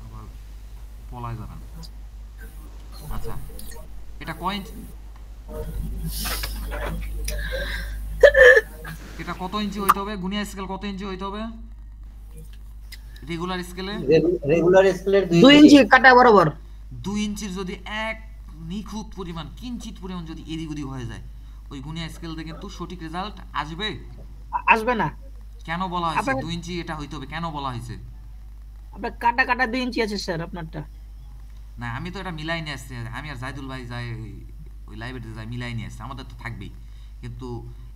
আবার পলায় যাবেন। আচ্ছা, এটা কয় ইঞ্চি, এটা কত ইঞ্চি হইতে হবে? গুনিয়া স্কেল কত ইঞ্চি হইতে হবে রেগুলার স্কেলে? রেগুলার স্কেলের 2 2 ইঞ্চি ইঞ্চি। কাটা বরাবর। 2 ইঞ্চির যদি এক নিখুঁত পরিমাণ, কিঞ্চিত পরিমাণ যদি এদিক ওদিক হয়ে যায়, ওই গুনিয়া স্কেল থেকে কিন্তু সঠিক রেজাল্ট আসবে? আসবে না। কেন বলা হয়েছে আপনার 2 ইঞ্চি এটা হইতে হবে? কেন বলা হয়েছে? আপনার কাটা কাটা 2 ইঞ্চি আছে স্যার আপনারটা। না, আমি তো এটা মিলাই নিয়ে আসছি, আমি আর জাহিদুল ভাই যাই ওই লাইব্রেরিতে যাই মিলাই নিয়ে আসছি, আমাদের তো থাকবেই। কিন্তু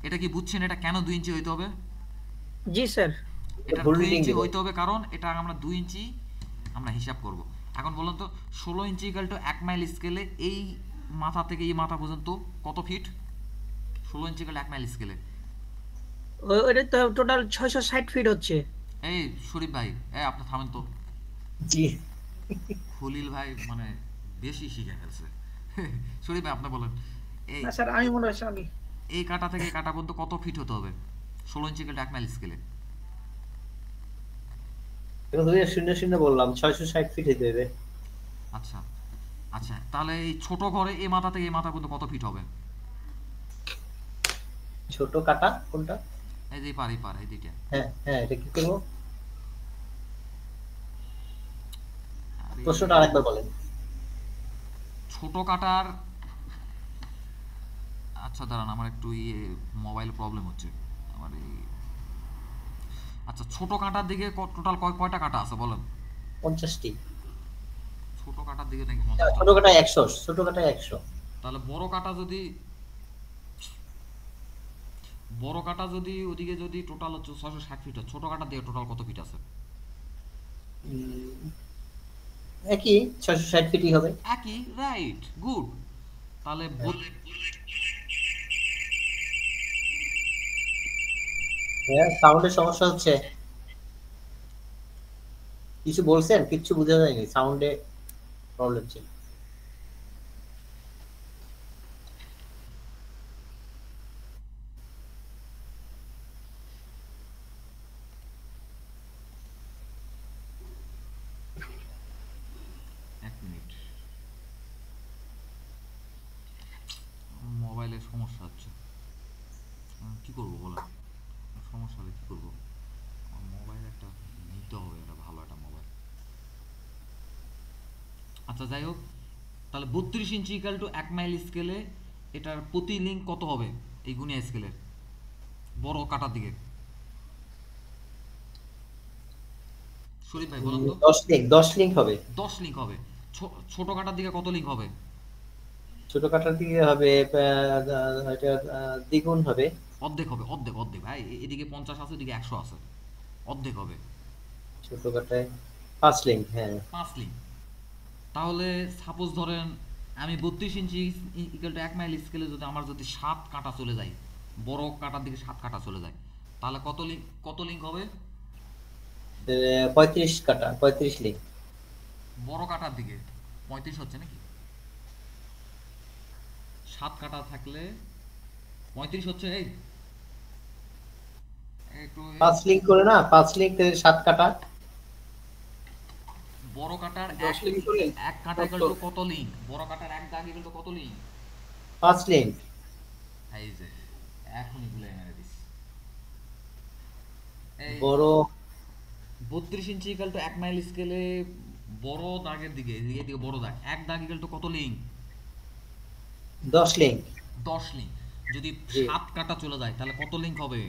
এটা কি বুঝছেন এটা কেন 2 ইঞ্চি হইতে হবে? জি স্যার। এটা ভুল 2 reading ইঞ্চি দেবে। হইতে হবে কারণ এটা আমরা 2 ইঞ্চি আমরা হিসাব করব। এখন বলুন তো 16 ইঞ্চি ইকুয়াল টু 1 মাইল স্কেলে এই মাথা থেকে এই মাথা পর্যন্ত কত ফিট? 16 ইঞ্চি ইকুয়াল 1 মাইল স্কেলে ওইটা তো টোটাল 660 ফিট হচ্ছে। এই শরীফ ভাই, আপনি থামেন তো। জি। খলিল ভাই মানে বেশি শিখে ফেলছে। শরীফ ভাই আপনি বলেন, এই না স্যার আমি মনে হচ্ছে আগে। এই কাটা থেকে এই কাটা পর্যন্ত কত ফিট হতে হবে 16 ইঞ্চি ইকুয়াল টু 1 মাইল স্কেলে? এটা তো 0 বললাম 660 ফিট হইতে হবে। আচ্ছা আচ্ছা, তাহলে এই ছোট ঘরে এই মাথা থেকে এই মাথা পর্যন্ত কত ফিট হবে? ছোট কাটা কোনটা? এই যে পার এই দুইটা। হ্যাঁ হ্যাঁ, এটা কি করব? আরে, প্রশ্নটা আরেকবার বলেন। ছোট কাটার, আচ্ছা দাঁড়ান আমার একটু মোবাইল প্রবলেম হচ্ছে আমার এই, আচ্ছা ছোট কাটার দিকে টোটাল কয়টা কাটা আছে বলেন? 50টি। ছোট কাটার দিকে নাকি ছোট কাটা 100, ছোট কাটা 100। তাহলে বড় কাটা যদি ওদিকে যদি টোটাল হচ্ছে 660 ফিট, ছোট কাটার দিকে টোটাল কত ফিট আছে? একই 660 ফিটই হবে। একই, রাইট, গুড। তাহলে হ্যাঁ, সাউন্ডের সমস্যা হচ্ছে। কিছু বলছেন, কিছু বোঝা যায়নি, সাউন্ডে প্রবলেম ছিল। এক মিনিট, মোবাইলের সমস্যা হচ্ছে, কি করবো বলেন? সমস্যা হলে কি করবো? মোবাইল একটা নিতে হবে, একটা ভালো একটা মোবাইল। আচ্ছা যাই হোক, তাহলে 32 ইঞ্চি ইকাল টু 1 মাইল স্কেলে এটার প্রতি লিঙ্ক কত হবে এই গুনিয়া স্কেলের বড় কাটার দিকে? শরীফ ভাই বলেন তো। 10 লিঙ্ক হবে। 10 লিঙ্ক হবে। ছোট কাটার দিকে কত লিঙ্ক হবে? ছোট কাটার দিকে হবে এটা দ্বিগুণ হবে। অর্ধেক হবে, অর্ধেক ভাই, এদিকে 50 আছে এদিকে 100 আছে, অর্ধেক হবে। ছোট কাটায় 5 লিঙ্ক। হ্যাঁ 5 লিঙ্ক। তাহলে সাপোজ ধরেন আমি 32 ইঞ্চি ইকুয়াল টু 1 মাইল স্কেলে যদি আমার যদি 7 কাটা চলে যায়, বড় কাটার দিকে 7 কাটা চলে যায়, তাহলে কত লিঙ্ক হবে? 35 কাটা, 35 লিঙ্ক। বড় কাটার দিকে 35 হচ্ছে নাকি? 7 কাটা থাকলে 35 হচ্ছে। এই একটু 5 লিঙ্ক করে না, 5 লিঙ্ক 7 কাটা। বড় কাটার 10 লিঙ্ক করে এক কাটা ইকুয়াল টু কত লিঙ্ক? বড় কাটার এক দাগ ইকুয়াল টু কত লিঙ্ক? 5 লিঙ্ক। এই যে এখনই ভুলে মেরে দিস। এই বড় 32 ইঞ্চি ইকুয়াল টু 1 মাইল স্কেলে বড় দাগের দিকে, এদিকে বড় দাগ, এক দাগ ইকুয়াল টু কত লিঙ্ক? 10 লিঙ্ক। 10 লিঙ্ক। যদি 7 কাটা চলে যায় তাহলে কত লিঙ্ক হবে?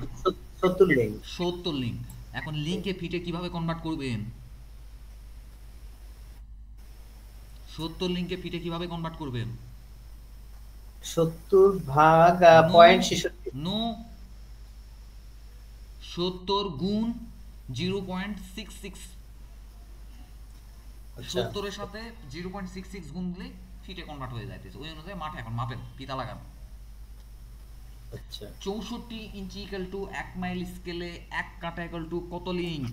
70 লিঙ্ক। 70 লিঙ্ক। এখন লিঙ্কে ফিটে কিভাবে কনভার্ট করবেন? 70 লিঙ্কে ফিটে কিভাবে কনভার্ট করবেন? 70 ভাগ 0.66। নো, 70 গুণ 0.66। 70 এর সাথে 0.66 গুণ দিলে ফিটে কনভার্ট হয়ে যাইতেছে। ওই অনুযায়ী মাঠে এখন মাপেন, পিতা লাগান। আচ্ছা 64 ইঞ্চি ইকুয়াল টু 1 মাইল স্কেলে এক কাটা ইকুয়াল টু কত লিঙ্ক?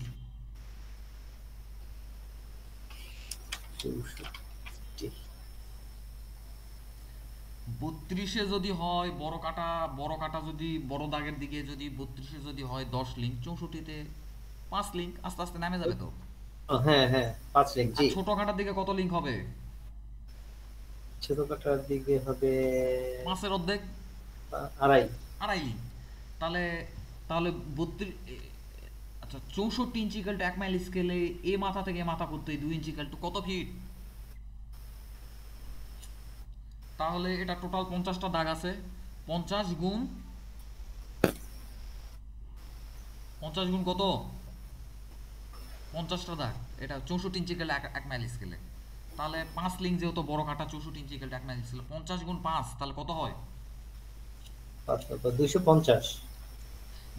32 এ যদি হয় বড় কাটা যদি বড় দাগের দিকে যদি 32 এ যদি হয় 10 লিঙ্ক, 64 তে 5 লিঙ্ক। আস্তে আস্তে নামে যাবে তো। হ্যাঁ হ্যাঁ 5 লিঙ্ক আর জি। ছোট কাটার দিকে কত লিঙ্ক হবে? ছোট কাটার দিকে হবে 5 এর অর্ধেক, আড়াই। আড়াই লিঙ্ক। তাহলে তাহলে 32, আচ্ছা 64 ইঞ্চি ইকুয়াল টু 1 মাইল স্কেলে এ মাথা থেকে এ মাথা করতে 2 ইঞ্চি ইকুয়াল টু কত ফিট? তাহলে এটা টোটাল 50টা দাগ আছে। 50 গুণ 50 গুণ কত? 50টা দাগ। এটা 64 ইঞ্চি ইকুয়াল 1 মাইল স্কেলে। তাহলে 5 লিঙ্ক যেহেতু বড় কাটা, 64 ইঞ্চি ইকুয়াল 1 মাইল স্কেলে 50 গুণ 5 তাহলে কত হয়? 250।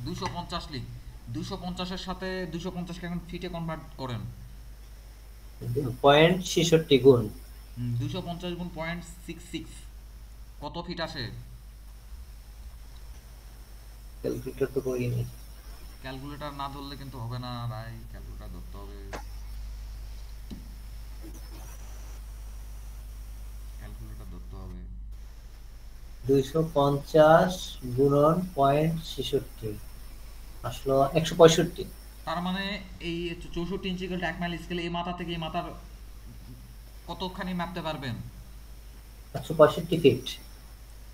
250 লিঙ্ক। 250 এর সাথে 250 কে এখন ফিটে কনভার্ট করেন। 0.66 গুণ 250 গুণ 0.66 কত ফিট আসে? ক্যালকুলেটর তো করিনি। ক্যালকুলেটর না ধরলে কিন্তু হবে না ভাই, ক্যালকুলেটর ধরতে হবে। ক্যালকুলেটর ধরতে হবে। 250 গুণন 0.66 আসলো 165। তার মানে এই 64 ইঞ্চি ইকুয়াল টু 1 মাইল স্কেলে এই মাথা থেকে এই মাথার কতখানি মাপতে পারবেন? 165 ফিট।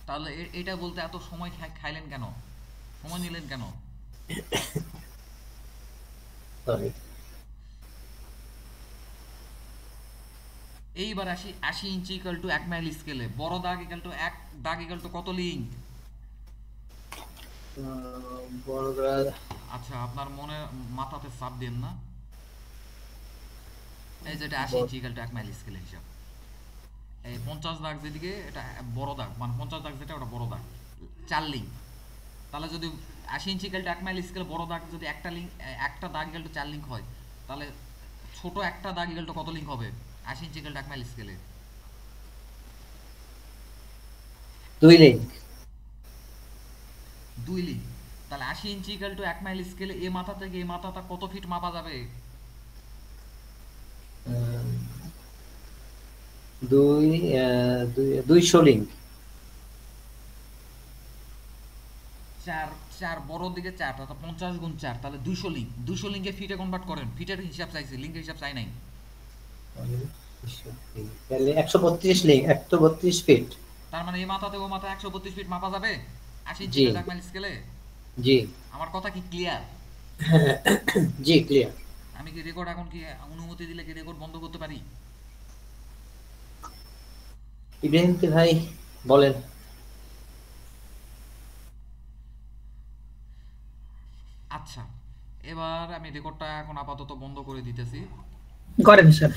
তাহলে এটা বলতে এত সময় খাইলেন কেন? সময় নিলেন কেন? সরি। এইবার আসি 80 ইঞ্চি ইকুয়াল টু 1 মাইল স্কেলে বড় দাগ ইকুয়াল টু 1 দাগ ইকুয়াল টু কত লিঙ্ক? বড়রা আচ্ছা আপনার মনে মাথাতে চাপ দেন না। এই যেটা 80 ইঞ্চি ইকুয়াল টু 1 মাইল স্কেলে হিসাব। এই 50 দাগ যেদিকে এটা বড় দাগ, মানে 50 দাগ যেটা ওটা বড় দাগ, 4 লিঙ্ক। তাহলে যদি 80 ইঞ্চি ইকুয়াল টু 1 মাইল স্কেলে বড় দাগ যদি একটা লিঙ্ক, একটা দাগ ইকুয়াল টু 4 লিঙ্ক হয়, তাহলে ছোট একটা দাগ ইকুয়াল টু কত লিঙ্ক হবে 80 ইঞ্চি ইকুয়াল টু 1 মাইল স্কেলে? 2 লিঙ্ক। 2 লিঙ্ক। তাহলে 80 ইঞ্চি ইকুয়াল টু 1 মাইল স্কেলে এ মাথা থেকে এ মাথাটা কত ফিট মাপা যাবে? 200 লিঙ্ক। 4 বড় দিকে 4, অর্থাৎ 50 গুণ 4 তাহলে 200 লিঙ্ক। 200 লিঙ্কে ফিটে কনভার্ট করেন। ফিটের হিসাব চাইছে, লিঙ্কের হিসাব চাই নাই। তাহলে 132 লিঙ্ক, 132 ফিট। তার মানে এই মাথা থেকে ও মাথা 132 ফিট মাপা যাবে 80 ইঞ্চি জি। ইকুয়াল টু 1 মাইল স্কেলে? জি আমার কথা কি ক্লিয়ার? জি ক্লিয়ার। আমি কি রেকর্ড এখন কি অনুমতি দিলে কি রেকর্ড বন্ধ করতে পারি? ইব্রাহিম ভাই বলেন। আচ্ছা, এবার আমি রেকর্ডটা এখন আপাতত বন্ধ করে দিতেছি। করেন স্যার।